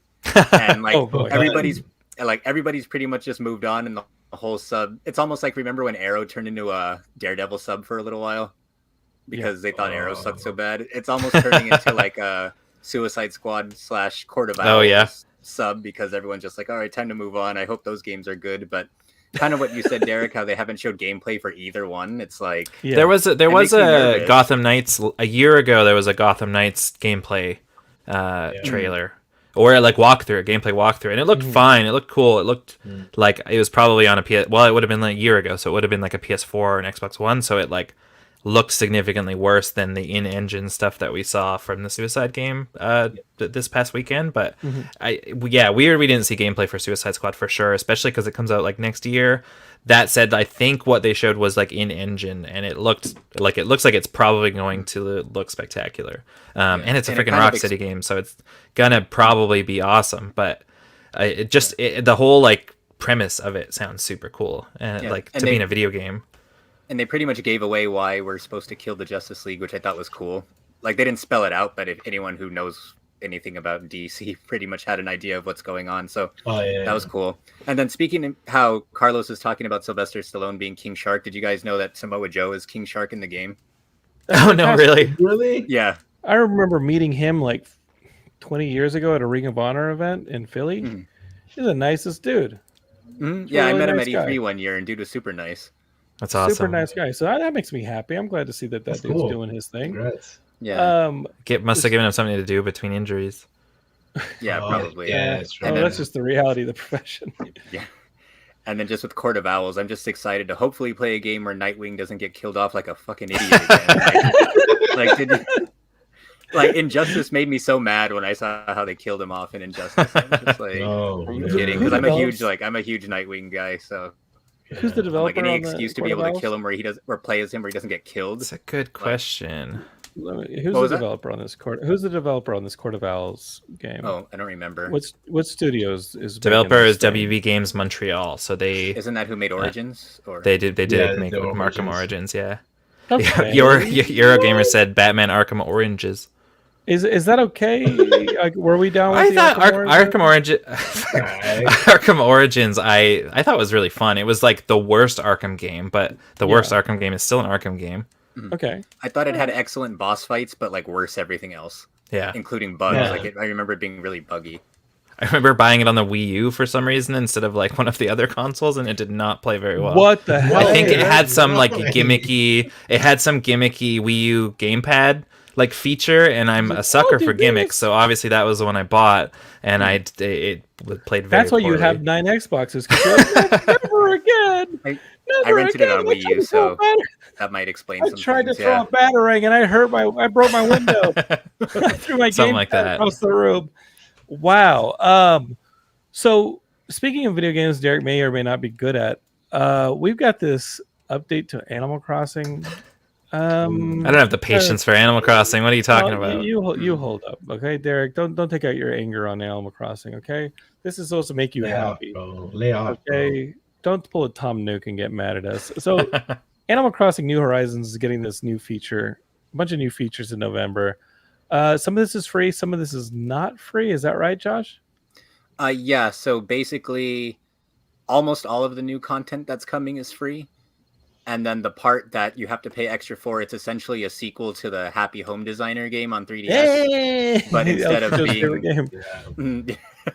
and like Oh, boy. everybody's pretty much just moved on, and the whole sub. It's almost like remember when Arrow turned into a Daredevil sub for a little while because they thought Arrow sucked so bad. It's almost turning into like a Suicide Squad / Court of Owls Oh, yeah. sub because everyone's just like, all right, time to move on. I hope those games are good, but. Kind of what you said, Derek, how they haven't showed gameplay for either one. It's like Yeah. There was makes me a nervous. Gotham Knights a year ago. There was a Gotham Knights gameplay trailer or like walkthrough, a gameplay walkthrough, and it looked fine. It looked cool. It looked like it was probably on a PS. Well, it would have been like a year ago, so it would have been like a PS4 or an Xbox One. So it like looked significantly worse than the in-engine stuff that we saw from the Suicide game this past weekend. But weird we didn't see gameplay for Suicide Squad for sure, especially because it comes out like next year. That said, I think what they showed was like in-engine, and it looks like it's probably going to look spectacular. And it's a And it freaking kind of Rocksteady game, so it's gonna probably be awesome. But the whole like premise of it sounds super cool, and Yeah, like and to be they- in a video game. And they pretty much gave away why we're supposed to kill the Justice League, which I thought was cool. Like they didn't spell it out, but if anyone who knows anything about DC pretty much had an idea of what's going on. So that was cool. And then speaking of how Carlos is talking about Sylvester Stallone being King Shark, did you guys know that Samoa Joe is King Shark in the game? Oh no, really? Really? Yeah. I remember meeting him like 20 years ago at a Ring of Honor event in Philly. Mhm. He's the nicest dude. Mhm. Yeah, I really met him nice at guy. E3 one year, and dude was super nice. That's awesome. Super nice guy. So that makes me happy. I'm glad to see that That's dude's cool. doing his thing. Congrats. Yeah, Must have given him something to do between injuries. yeah, Oh, probably. Yeah, that's Oh, right. that's just the reality of the profession. Yeah. And then just with Court of Owls, I'm just excited to hopefully play a game where Nightwing doesn't get killed off like a fucking idiot again. Like, did you, like Injustice made me so mad when I saw how they killed him off in Injustice. I was just like, No, are you no. kidding? Who Because I'm a huge develops- Nightwing guy, so Who's the developer like any on the excuse to be Court able of to kill Owls? him where he does or play as him where he doesn't get killed. That's a good question. Who's What the was that? developer on this Court? Who's the developer on this Court of Owls game? Oh, I don't remember. What studios is making Developer this is thing? WB Games Montreal, so they Isn't that who made Origins? Or they did Yeah, make the Arkham Origins. Origins, yeah. Okay. Eurogamer said Batman Arkham Oranges. Is that okay? Like, were we down with I the thought Arkham Origins? Arkham Origins I thought was really fun. It was like the worst Arkham game, but the worst Arkham game is still an Arkham game. Okay. I thought it had excellent boss fights, but like worse everything else, Yeah. including bugs. Yeah. I remember it being really buggy. I remember buying it on the Wii U for some reason instead of like one of the other consoles, and it did not play very well. What the hell? I think it had some like Why? gimmicky. It had some gimmicky Wii U gamepad like feature, and I'm a sucker do for gimmicks, this. so obviously that was the one I bought, and it played very. That's why you poorly. have 9 Xboxes. 'Cause you're like, never again. I Never rented it again. on I Wii tried U, to throw a so batter- that might explain I some tried to things. throw Yeah. a batarang and I broke my window. I threw my Something game like pad that. across the room. Wow. So speaking of video games, Derek may or may not be good at. We've got this update to Animal Crossing. I don't have the patience for Animal Crossing. What are you talking about? You hold up, okay, Derek. Don't take out your anger on Animal Crossing, okay? This is supposed to make you Lay off, happy, bro. Lay off, okay? Don't pull a Tom Nook and get mad at us. So, Animal Crossing New Horizons is getting this new feature, a bunch of new features in November. Some of this is free, some of this is not free. Is that right, Josh? Yeah. So basically, almost all of the new content that's coming is free. And then the part that you have to pay extra for, it's essentially a sequel to the Happy Home Designer game on 3DS. But instead of Joe's being- favorite game.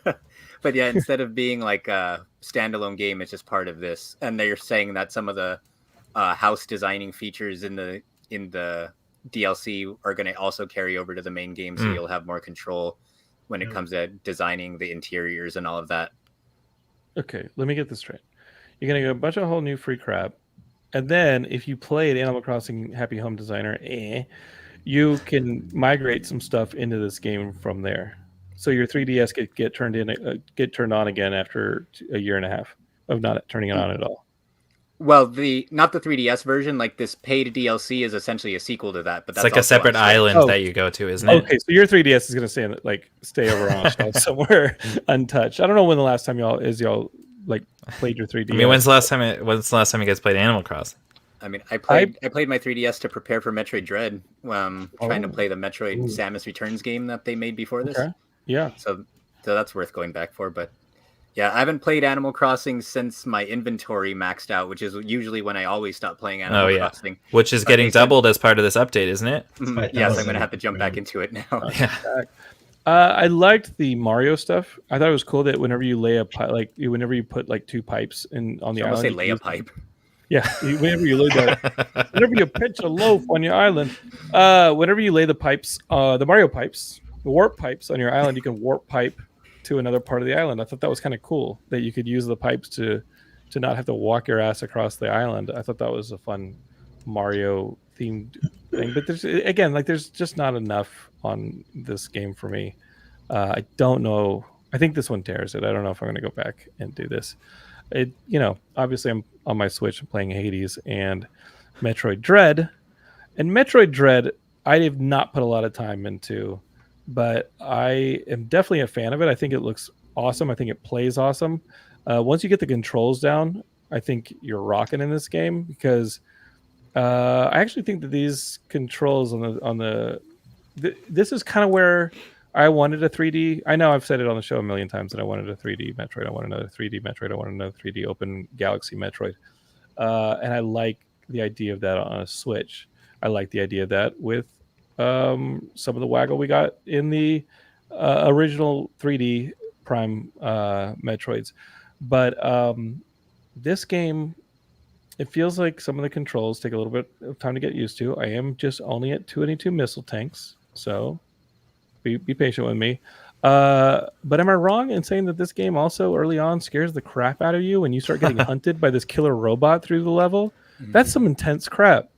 Yeah. But yeah, instead of being like a standalone game, it's just part of this. And they're saying that some of the house designing features in the DLC are going to also carry over to the main game, so you'll have more control when it comes to designing the interiors and all of that. Okay, let me get this straight. You're gonna get a bunch of whole new free crap, and then if you played Animal Crossing Happy Home Designer, you can migrate some stuff into this game from there. So your 3DS get turned on again after a year and a half of not turning it on at all. Well, not the 3DS version, like this paid DLC is essentially a sequel to that, but It's that's like a also on separate Switch. island Oh. that you go to, isn't it? Okay, so your 3DS is gonna stay over on a shelf somewhere untouched. I don't know when the last time y'all like played your 3DS. I mean, when's the last time you guys played Animal Crossing? I mean, I played my 3DS to prepare for Metroid Dread, trying to play the Metroid Samus Returns game that they made before this. Okay. Yeah. So that's worth going back for. But yeah, I haven't played Animal Crossing since my inventory maxed out, which is usually when I always stop playing Animal Crossing. Which is getting doubled as part of this update, isn't it? Yes, I'm going to have to jump back into it now. Yeah. I liked the Mario stuff. I thought it was cool that whenever you lay a pipe, whenever you put like 2 pipes on the I almost island, say lay a pipe. Yeah, whenever you lay that, whenever you pitch a loaf on your island, whenever you lay the pipes, the Mario pipes, the warp pipes on your island, you can warp pipe to another part of the island. I thought that was kind of cool that you could use the pipes to not have to walk your ass across the island. I thought that was a fun Mario themed thing. But there's just not enough on this game for me. I don't know. I think this one tears it. I don't know if I'm going to go back and do this. Obviously I'm on my Switch. I'm playing Hades and Metroid Dread. And Metroid Dread, I have not put a lot of time into, but I am definitely a fan of it. I think it looks awesome. I think it plays awesome. Once you get the controls down, I think you're rocking in this game because I actually think that these controls this is kind of where I wanted a 3D. I know I've said it on the show a million times that I wanted a 3D Metroid. I want another 3D Metroid. I want another 3D open galaxy Metroid. And I like the idea of that on a Switch. I like the idea of that with some of the waggle we got in the original 3D Prime Metroids. But this game, it feels like some of the controls take a little bit of time to get used to. I am just only at 22 missile tanks, so be patient with me. But am I wrong in saying that this game also early on scares the crap out of you when you start getting hunted by this killer robot through the level? That's some intense crap.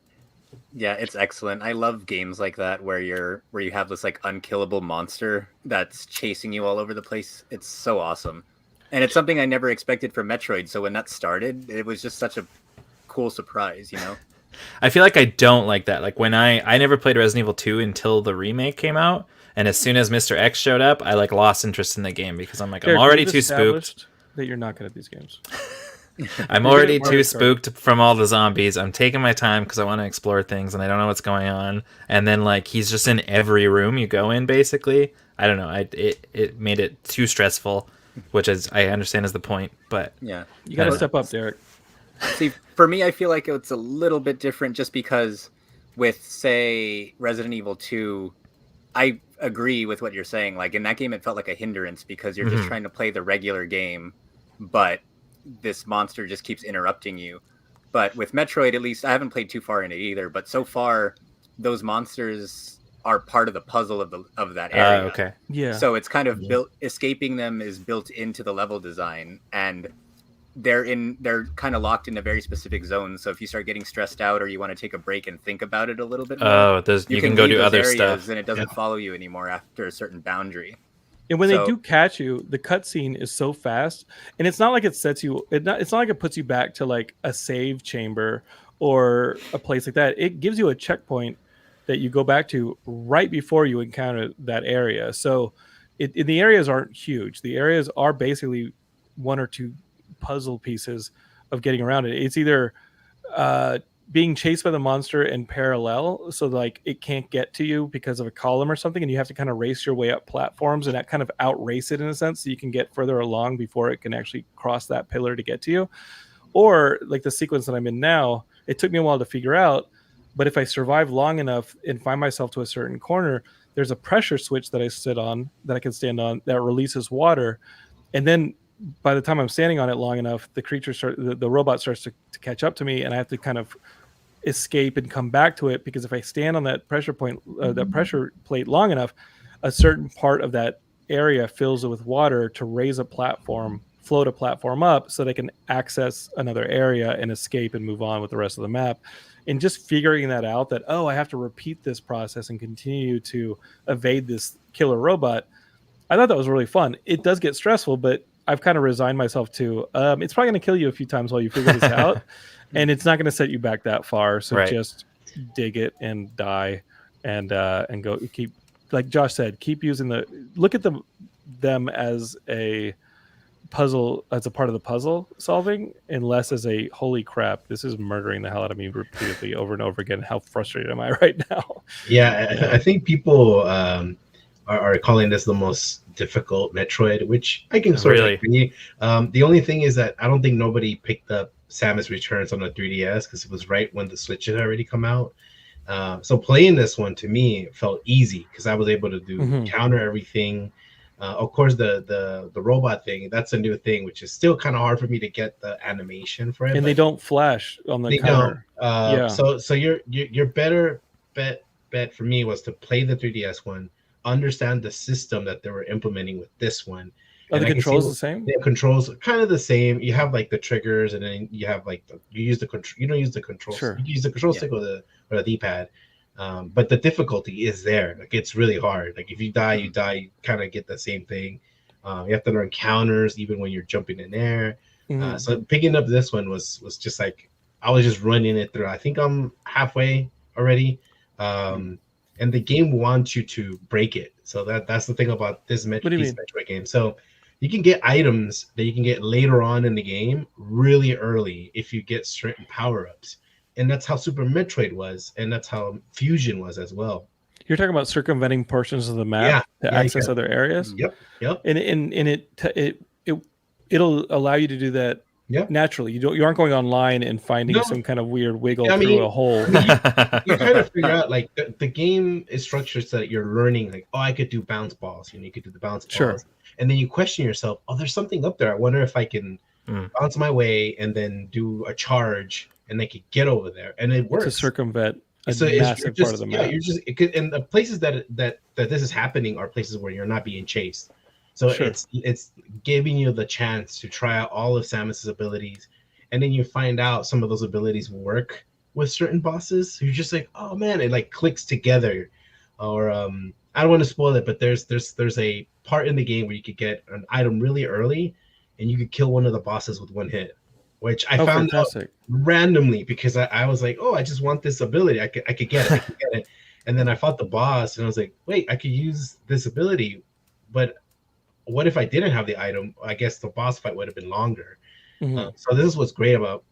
Yeah, it's excellent. I love games like that where you have this like unkillable monster that's chasing you all over the place. It's so awesome. And it's something I never expected from Metroid. So when that started, it was just such a cool surprise, I feel like I don't like that. Like when I never played Resident Evil 2 until the remake came out, and as soon as Mr. X showed up, I like lost interest in the game because I'm like, Derek, I'm already you've too spooked. established that you're not good at these games. I'm already too spooked from all the zombies. I'm taking my time because I want to explore things and I don't know what's going on. And then like he's just in every room you go in, basically. I don't know. It made it too stressful, which is I understand is the point. But yeah, You got to step up, Derek. See, for me, I feel like it's a little bit different just because with, say, Resident Evil 2, I agree with what you're saying. Like in that game, it felt like a hindrance because you're just trying to play the regular game, but this monster just keeps interrupting you. But with Metroid, at least I haven't played too far in it either. But so far, those monsters are part of the puzzle of that area. Okay. Yeah. So it's kind of built. Escaping them is built into the level design, and they're kind of locked in a very specific zone. So if you start getting stressed out or you want to take a break and think about it a little bit more, you can go leave do those other areas stuff, and it doesn't follow you anymore after a certain boundary. And when they do catch you, the cutscene is so fast, and it's not like it sets you. It's not like it puts you back to like a save chamber or a place like that. It gives you a checkpoint that you go back to right before you encounter that area. So, the areas aren't huge. The areas are basically one or two puzzle pieces of getting around it. It's either being chased by the monster in parallel, so like it can't get to you because of a column or something, and you have to kind of race your way up platforms and that kind of outrace it in a sense, so you can get further along before it can actually cross that pillar to get to you. Or like the sequence that I'm in now, it took me a while to figure out, but if I survive long enough and find myself to a certain corner, there's a pressure switch that I sit on, that I can stand on, that releases water, and then by the time I'm standing on it long enough, the robot starts to catch up to me, and I have to kind of escape and come back to it, because if I stand on that pressure plate long enough, a certain part of that area fills with water to raise a platform, float a platform up, so they can access another area and escape and move on with the rest of the map. And just figuring that out, that I have to repeat this process and continue to evade this killer robot, I thought that was really fun. It does get stressful, but I've kind of resigned myself to it's probably going to kill you a few times while you figure this out, and it's not going to set you back that far. So just dig it and die, and go keep, like Josh said, keep using look at them as a puzzle, as a part of the puzzle solving, and less as a holy crap, this is murdering the hell out of me repeatedly over and over again. How frustrated am I right now? Yeah, I think people are calling this the most difficult Metroid, which I can sort of agree. The only thing is that I don't think nobody picked up Samus Returns on the 3DS because it was right when the Switch had already come out. So playing this one to me felt easy because I was able to counter everything. Of course, the robot thing, that's a new thing, which is still kind of hard for me to get the animation for it. And they don't flash on the counter. So your better bet for me was to play the 3DS one, understand the system that they were implementing with this one. Are the controls the same? The controls are kind of the same. You have like the triggers, and then you have like you use the control. You don't use the controls. Sure. You use the control stick or the D-pad. But the difficulty is there. Like it's really hard. Like if you die, you die. You kind of get the same thing. You have to learn counters even when you're jumping in air. So picking up this one was just like I was just running it through. I think I'm halfway already. And the game wants you to break it. So that's the thing about this Metroid game. So you can get items that you can get later on in the game really early if you get certain power-ups. And that's how Super Metroid was, and that's how Fusion was as well. You're talking about circumventing portions of the map to access other areas? Yep. And it'll allow you to do that naturally. You aren't going online and finding some kind of weird wiggle through a hole. You kind of figure out like the game is structured so that you're learning like, I could do bounce balls. You could do the bounce balls. And then you question yourself, there's something up there. I wonder if I can bounce my way and then do a charge and they could get over there. And it works. To circumvent a massive part of the map. And the places that this is happening are places where you're not being chased. So it's giving you the chance to try out all of Samus's abilities, and then you find out some of those abilities work with certain bosses. So you're just like, oh man, it like clicks together. Or I don't want to spoil it, but there's a part in the game where you could get an item really early, and you could kill one of the bosses with one hit, which I found out randomly because I was like, I just want this ability. I could get it. And then I fought the boss, and I was like, wait, I could use this ability, but what if I didn't have the item? I guess the boss fight would have been longer. So this is what's great about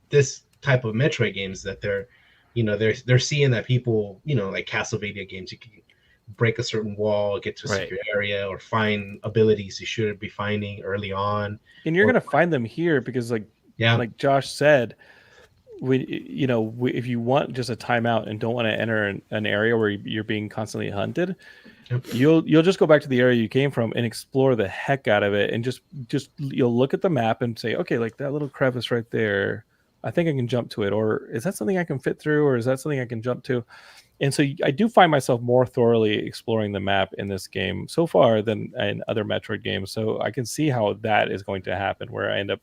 this type of Metroid games, that they're seeing that people, like Castlevania games, you can break a certain wall, get to a secret area, or find abilities you shouldn't be finding early on. And you're going to find them here because like Josh said, if you want just a timeout and don't want to enter an area where you're being constantly hunted, Yep. you'll just go back to the area you came from and explore the heck out of it, and just you'll look at the map and say, okay, like that little crevice right there, I think I can jump to it, or is that something I can fit through, or is that something I can jump to? And so I do find myself more thoroughly exploring the map in this game so far than in other Metroid games. So I can see how that is going to happen, where I end up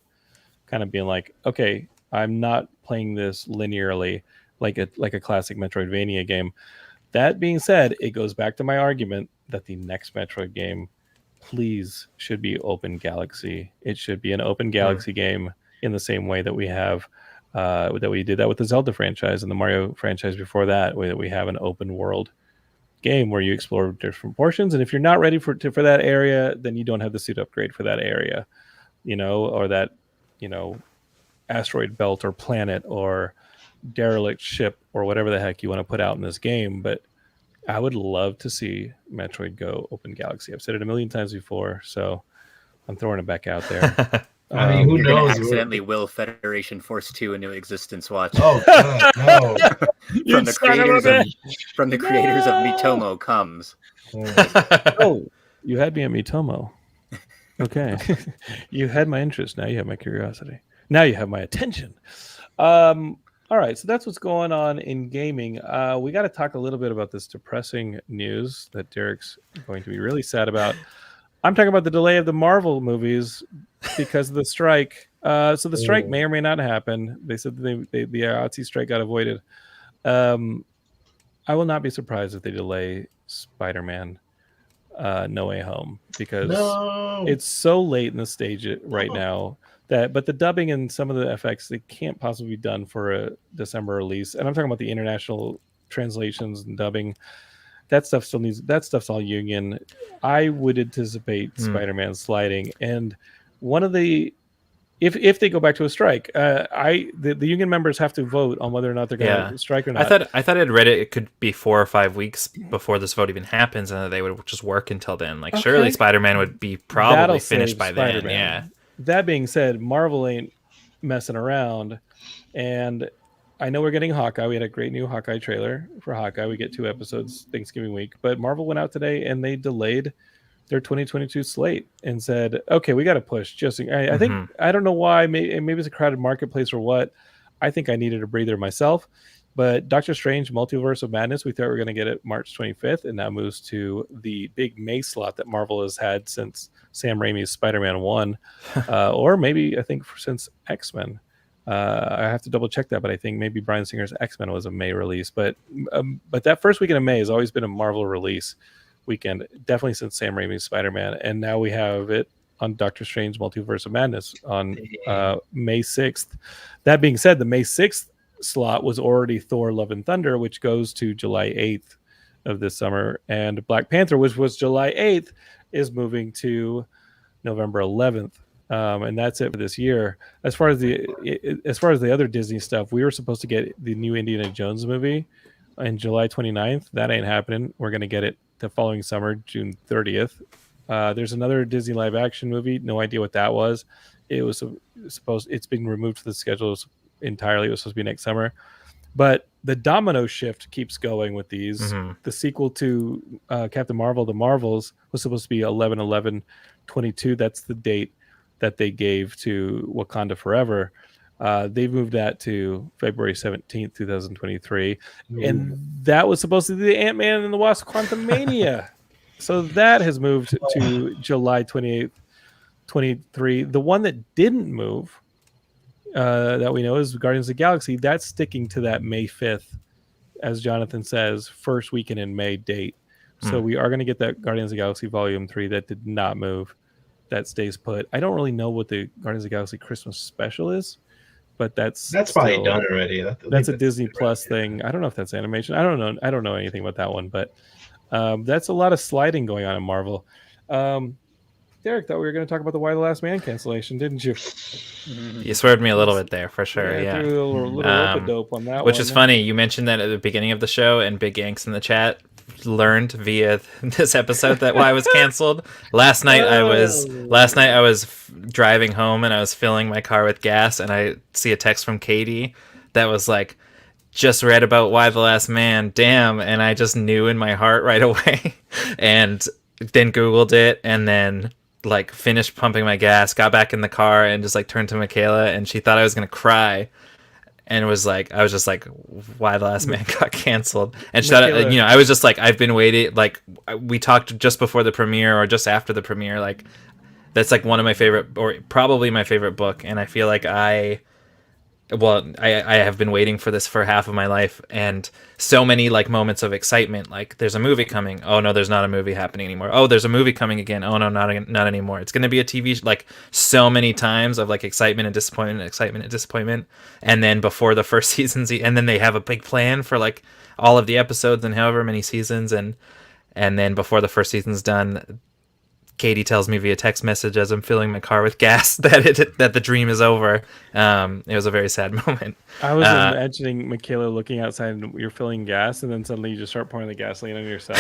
kind of being like, okay, I'm not playing this linearly like a classic Metroidvania game. That being said, it goes back to my argument that the next Metroid game, please, should be open galaxy. It should be an open galaxy game in the same way that we have that we did that with the Zelda franchise and the Mario franchise before that, way that we have an open world game where you explore different portions. And if you're not ready for that area, then you don't have the suit upgrade for that area, or that, asteroid belt or planet or derelict ship or whatever the heck you want to put out in this game. But I would love to see Metroid go open galaxy. I've said it a million times before, so I'm throwing it back out there. I mean, who You're going knows? to accidentally will Federation Force 2 into existence. Watch. Oh God, no! from the creators of Mitomo comes. Oh, you had me at Mitomo. Okay. You had my interest. Now you have my curiosity. Now you have my attention. All right. So that's what's going on in gaming. We got to talk a little bit about this depressing news that Derek's going to be really sad about. I'm talking about the delay of the Marvel movies because of the strike. So the strike may or may not happen. They said the IATSE strike got avoided. I will not be surprised if they delay Spider-Man No Way Home because it's so late in the stage right now but the dubbing and some of the effects, they can't possibly be done for a December release. And I'm talking about the international translations and dubbing. That stuff's all union. I would anticipate Spider-Man sliding. And one of the if they go back to a strike, the union members have to vote on whether or not they're going to strike or not. I thought I'd read it could be 4 or 5 weeks before this vote even happens, and that they would just work until then. Like surely Spider-Man would be probably finished by then. Yeah. That being said, Marvel ain't messing around, and I know we're getting Hawkeye. We had a great new Hawkeye trailer for Hawkeye. We get 2 episodes Thanksgiving week, but Marvel went out today and they delayed their 2022 slate and said, okay, we got to push. I think, I don't know why, maybe it's a crowded marketplace or what. I think I needed a breather myself, but Doctor Strange Multiverse of Madness, we thought we were going to get it March 25th, and now moves to the big May slot that Marvel has had since Sam Raimi's Spider-Man 1, or maybe I think since X-Men. I have to double check that, but I think maybe Bryan Singer's X-Men was a May release. But that first weekend of May has always been a Marvel release weekend, definitely since Sam Raimi's Spider-Man. And now we have it on Doctor Strange Multiverse of Madness on May 6th. That being said, the May 6th slot was already Thor Love and Thunder, which goes to July 8th of this summer. And Black Panther, which was July 8th, is moving to November 11th. And that's it for this year. As far as the other Disney stuff, we were supposed to get the new Indiana Jones movie on July 29th. That ain't happening. We're going to get it the following summer, June 30th. There's another Disney live action movie. No idea what that was. It's been removed from the schedule entirely. It was supposed to be next summer. But the domino shift keeps going with these. Mm-hmm. The sequel to Captain Marvel, The Marvels, was supposed to be 11/11/22. That's the date that they gave to Wakanda Forever. They moved that to February 17th, 2023. Ooh. And that was supposed to be the Ant-Man and the Wasp Quantumania. So that has moved to July 28th, 23. The one that didn't move that we know is Guardians of the Galaxy. That's sticking to that May 5th, as Jonathan says, first weekend in May date. So we are going to get that Guardians of the Galaxy Volume 3 that did not move. That stays put. I don't really know what the Guardians of the Galaxy Christmas special is, but that's probably done already. That's a Disney Plus thing. I don't know if that's animation. I don't know anything about that one, but that's a lot of sliding going on in Marvel. Derek, thought we were going to talk about the Y the Last Man cancellation, didn't you? You swerved me a little bit there, for sure. Yeah. Threw a little rope-a-dope on that which one. is funny. You mentioned that at the beginning of the show, and Big Yanks in the chat learned via this episode that Y was canceled. Last night I was driving home and I was filling my car with gas, and I see a text from Katie that was like, just read about Why the Last Man, damn, and I just knew in my heart right away. And then Googled it, and then like finished pumping my gas, got back in the car, and just like turned to Michaela, and she thought I was gonna cry, and was like, I was just like, Why the Last Man got canceled, and she thought, I was just like, I've been waiting, like we talked just before the premiere or just after the premiere, like that's like one of my favorite, or probably my favorite book, and I feel like I have been waiting for this for half of my life, and so many like moments of excitement, like there's a movie coming, oh no, there's not a movie happening anymore, oh there's a movie coming again, oh no, not anymore, it's going to be a like so many times of like excitement and disappointment, and then before the first season's, and then they have a big plan for like all of the episodes and however many seasons, and then before the first season's done, Katie tells me via text message as I'm filling my car with gas that the dream is over. It was a very sad moment. I was imagining Michaela looking outside and you're filling gas, and then suddenly you just start pouring the gasoline on yourself.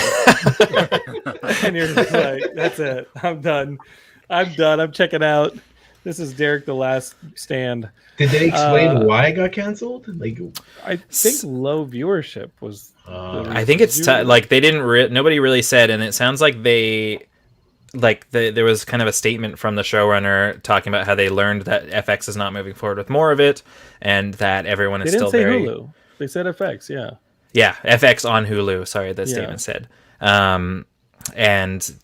And you're just like, that's it. I'm done. I'm checking out. This is Derek the Last Stand. Did they explain why it got canceled? Like, I think low viewership was. I think it's like they didn't. Nobody really said, and it sounds like they. Like there was kind of a statement from the showrunner talking about how they learned that FX is not moving forward with more of it, and that everyone is still very. They didn't say Hulu. They said FX, yeah. Yeah, FX on Hulu. Sorry, the statement said, and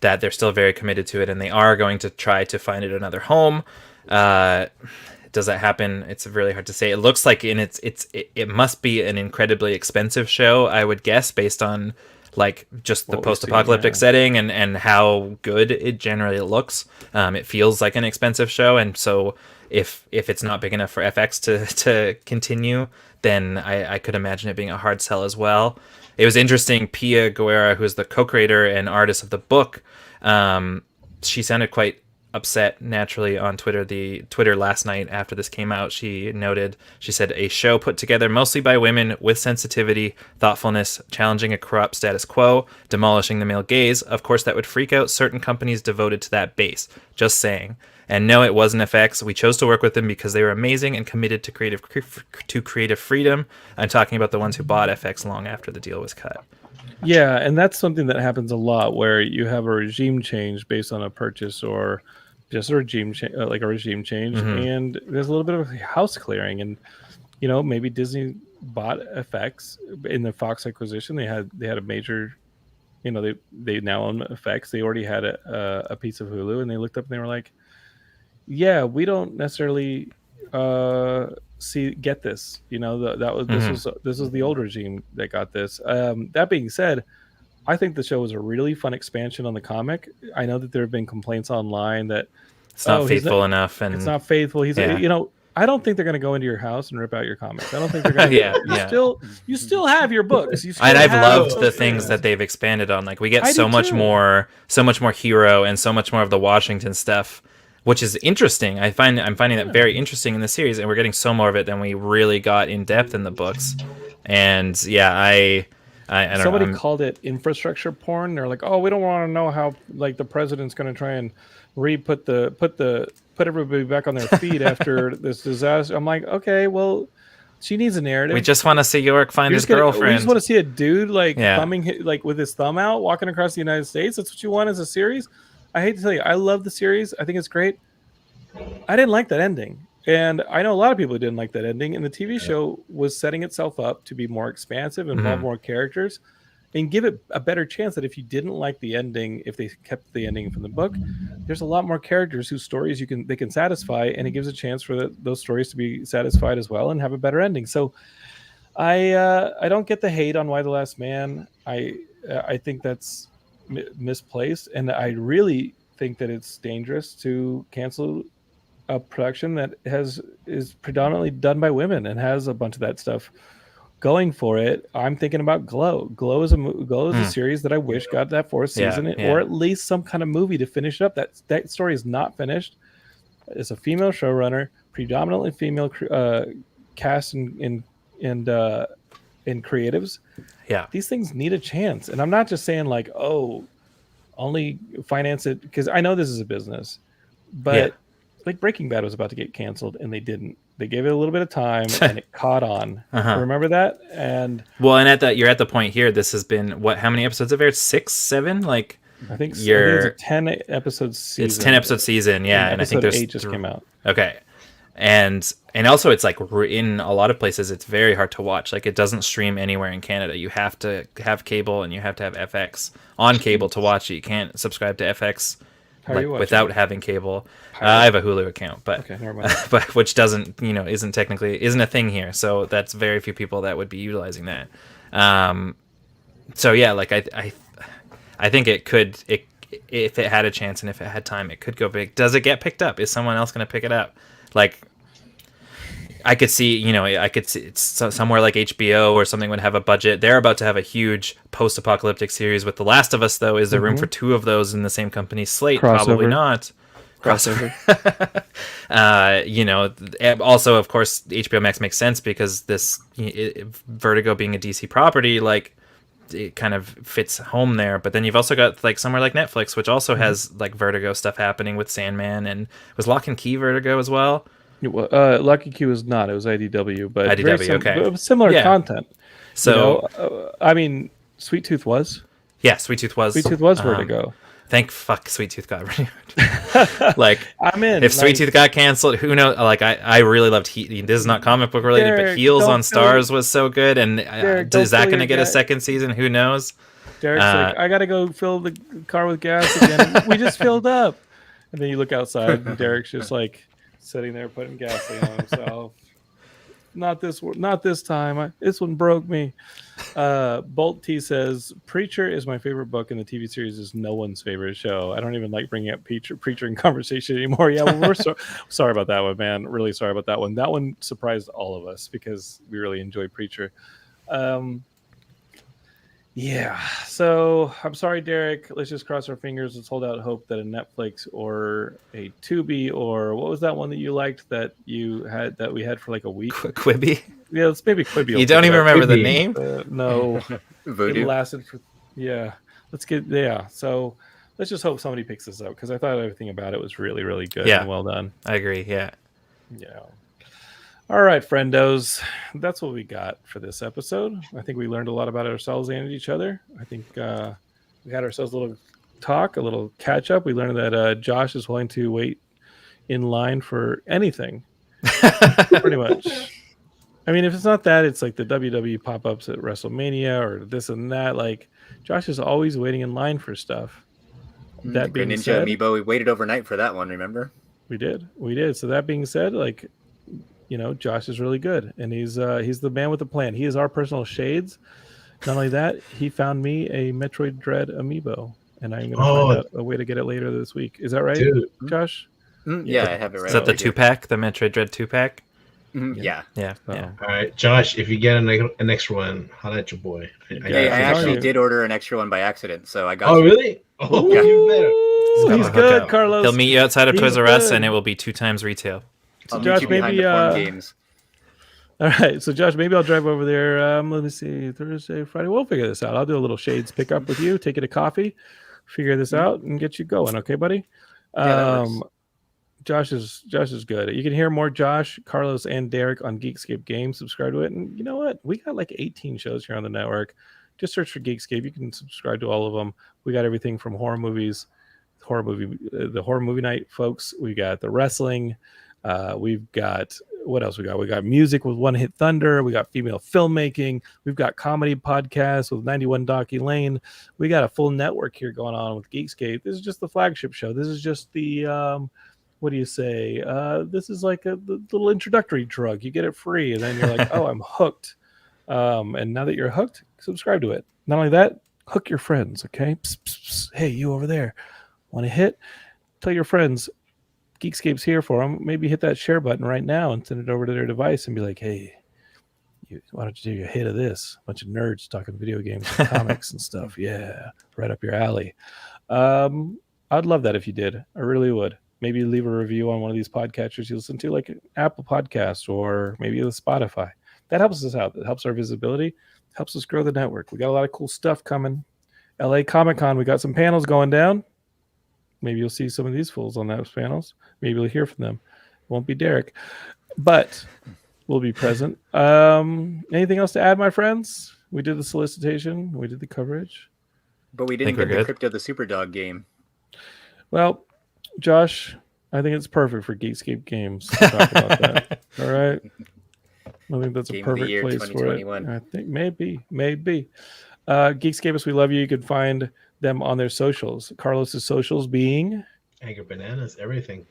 that they're still very committed to it, and they are going to try to find it another home. Does that happen? It's really hard to say. It looks like it must be an incredibly expensive show, I would guess, based on like just the post-apocalyptic setting and how good it generally looks. It feels like an expensive show, and so if it's not big enough for FX to continue, then I could imagine it being a hard sell as well. It was interesting. Pia Guerra, who's the co-creator and artist of the book, she sounded quite upset naturally on Twitter last night after this came out. She said, a show put together mostly by women with sensitivity, thoughtfulness, challenging a corrupt status quo, demolishing the male gaze. Of course, that would freak out certain companies devoted to that base. Just saying. And no, it wasn't FX. We chose to work with them because they were amazing and committed to creative freedom. I'm talking about the ones who bought FX long after the deal was cut. Yeah, and that's something that happens a lot, where you have a regime change based on a purchase or just a regime change, and there's a little bit of house clearing. And maybe Disney bought FX in the Fox acquisition. They had a major, they now own FX. They already had a piece of Hulu, and they looked up and they were like, yeah, we don't necessarily get this. This was the old regime that got this. That being said, I think the show was a really fun expansion on the comic. I know that there have been complaints online that it's not faithful enough, and it's not faithful. I don't think they're going to go into your house and rip out your comics. I don't think they're going to. You still have your books. And I've loved the things that they've expanded on. Like we get so much more hero and so much more of the Washington stuff, which is interesting. I'm finding that very interesting in the series, and we're getting so more of it than we really got in depth in the books. And I don't know. Somebody called it infrastructure porn. They're like, oh, we don't want to know how like the president's going to try and put everybody back on their feet after this disaster. I'm like, okay, well, she needs a narrative. We just want to see York find his girlfriend. We just want to see a dude thumbing like with his thumb out, walking across the United States. That's what you want as a series. I hate to tell you, I love the series. I think it's great. I didn't like that ending. And I know a lot of people who didn't like that ending. And the TV show was setting itself up to be more expansive, involve more characters, and give it a better chance that if you didn't like the ending, if they kept the ending from the book, there's a lot more characters whose stories they can satisfy, and it gives a chance for those stories to be satisfied as well and have a better ending. So I don't get the hate on Why the Last Man. I think that's misplaced, and I really think that it's dangerous to cancel a production that is predominantly done by women and has a bunch of that stuff going for it. I'm thinking about Glow. Glow is a series that I wish got that fourth season, or at least some kind of movie to finish it up. That story is not finished. It's a female showrunner, predominantly female cast and creatives. Yeah, these things need a chance, and I'm not just saying like, oh, only finance it, because I know this is a business, but like Breaking Bad was about to get canceled and they didn't. They gave it a little bit of time, and it caught on. Remember that? And you're at the point here. This has been how many episodes have aired? 6, 7? Like I think it's a 10-episode season. It's 10-episode season, yeah. And I think there's 8 just came out. Okay. And also it's like in a lot of places it's very hard to watch. Like it doesn't stream anywhere in Canada. You have to have cable and you have to have FX on cable to watch it. You can't subscribe to FX without having cable. I have a Hulu account, but okay, never mind. but which doesn't isn't a thing here. So that's very few people that would be utilizing that. So yeah, like I think it could if it had a chance and if it had time, it could go big. Does it get picked up? Is someone else going to pick it up? Like, I could see, it's somewhere like HBO or something would have a budget. They're about to have a huge post-apocalyptic series with The Last of Us, though. Is there room for 2 of those in the same company's slate? Crossover. Probably not. Crossover. Also, of course, HBO Max makes sense because Vertigo being a DC property, like, it kind of fits home there. But then you've also got like somewhere like Netflix, which also has like Vertigo stuff happening with Sandman, and was Lock and Key Vertigo as well. Lucky Q was not. It was IDW, but IDW, similar content. So I mean, Sweet Tooth was. Yeah, Sweet Tooth was Vertigo. Thank fuck Sweet Tooth got renewed. Like, I'm in. If Sweet Tooth got canceled, who knows? Like, I really loved This is not comic book related, but Heels on Stars was so good. And is that going to get a second season? Who knows? Derek's like, I got to go fill the car with gas again. We just filled up. And then you look outside, and Derek's just like sitting there putting gasoline on himself. Not this time. This one broke me. Bolt T says Preacher is my favorite book, and the TV series is no one's favorite show. I don't even like bringing up Preacher in conversation anymore. Yeah, well, we're sorry about that one, man. Really sorry about that one. That one surprised all of us because we really enjoyed Preacher. Yeah, so I'm sorry, Derek. Let's just cross our fingers. Let's hold out hope that a Netflix or a Tubi or what was that one that you liked that we had for like a week? Quibi? Yeah, it's maybe Quibi. You don't even remember the name? No. Voodoo. It lasted for, so let's just hope somebody picks this up because I thought everything about it was really, really good and well done. I agree, yeah. Yeah. All right, friendos. That's what we got for this episode. I think we learned a lot about ourselves and each other. I think we had ourselves a little talk, a little catch up. We learned that Josh is willing to wait in line for anything, pretty much. I mean, if it's not that, it's like the WWE pop-ups at WrestleMania or this and that. Like, Josh is always waiting in line for stuff. That being Ninja said, Amiibo, we waited overnight for that one, remember? We did. So that being said, like, Josh is really good, and he's the man with the plan. He is our personal Shades. Not only that, he found me a Metroid Dread amiibo, and I'm going to find out a way to get it later this week. Is that right, dude. Josh? Yeah, I have it right. Is that the 2-pack, the Metroid Dread 2-pack? Yeah. Yeah. All right, Josh, if you get an extra one, holla at your boy. I actually did order an extra one by accident, so I got. Oh, really? Oh, yeah. You better. He's good, Carlos. He'll meet you outside of Toys R Us, and it will be 2 times retail. So Josh, maybe games. All right, so Josh, maybe I'll drive over there. Let me see, Thursday, Friday. We'll figure this out. I'll do a little Shades pickup with you. Take you to coffee, figure this out, and get you going. Okay, buddy. Yeah, Josh is good. You can hear more Josh, Carlos, and Derek on Geekscape Games. Subscribe to it, and you know what? We got like 18 shows here on the network. Just search for Geekscape. You can subscribe to all of them. We got everything from horror movies, the horror movie night, folks. We got the wrestling. We've got what else we got? We got music with One Hit Thunder. We got female filmmaking. We've got comedy podcasts with 91 Docky Lane. We got a full network here going on with Geekscape. This is just the flagship show. This is just the what do you say? This is like the little introductory drug. You get it free, and then you're like, oh, I'm hooked. And now that you're hooked, subscribe to it. Not only that, hook your friends. Okay, psst, psst, psst. Hey, you over there, want to hit? Tell your friends. Geekscape's here for them. Maybe hit that share button right now and send it over to their device and be like, hey, why don't you do a hit of this? A bunch of nerds talking video games and comics and stuff. Yeah, right up your alley. I'd love that if you did. I really would. Maybe leave a review on one of these podcatchers you listen to, like Apple Podcasts or maybe the Spotify. That helps us out. That helps our visibility, helps us grow the network. We got a lot of cool stuff coming. LA Comic-Con, we got some panels going down. Maybe you'll see some of these fools on those panels. Maybe you'll hear from them. It won't be Derek. but we'll be present. Anything else to add, my friends? We did the solicitation. We did the coverage. But we didn't we're get the good. Crypto the Superdog game. Well, Josh, I think it's perfect for Geekscape Games to talk about that. All right. I think that's Game a of the perfect year place for it. 2021. I think maybe. Geekscapists, we love you. You can find them on their socials. Carlos's socials being Angry Bananas, everything.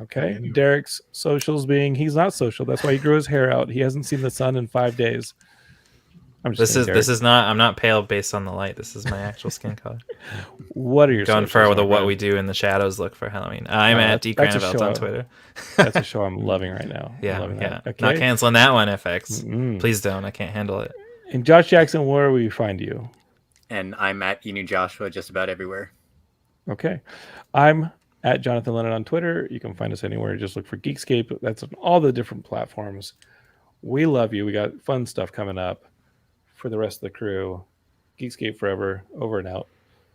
okay. Anyway. Derek's socials being he's not social. That's why he grew his hair out. He hasn't seen the sun in 5 days. I'm just kidding, Derek. This is not. I'm not pale based on the light. This is my actual skin color. What are your Going socials, for my the what friend? we do in the shadows look for Halloween. I'm at D that's a Cranevelt show. on Twitter. That's a show I'm loving right now. I'm Yeah, loving yeah. that. Okay. Not canceling that one, FX. Mm. Please don't. I can't handle it. And Josh Jackson, where will we find you? And I'm at Inu Joshua just about everywhere. Okay. I'm at Jonathan Lennon on Twitter. You can find us anywhere. Just look for Geekscape. That's on all the different platforms. We love you. We got fun stuff coming up for the rest of the crew. Geekscape forever. Over and out.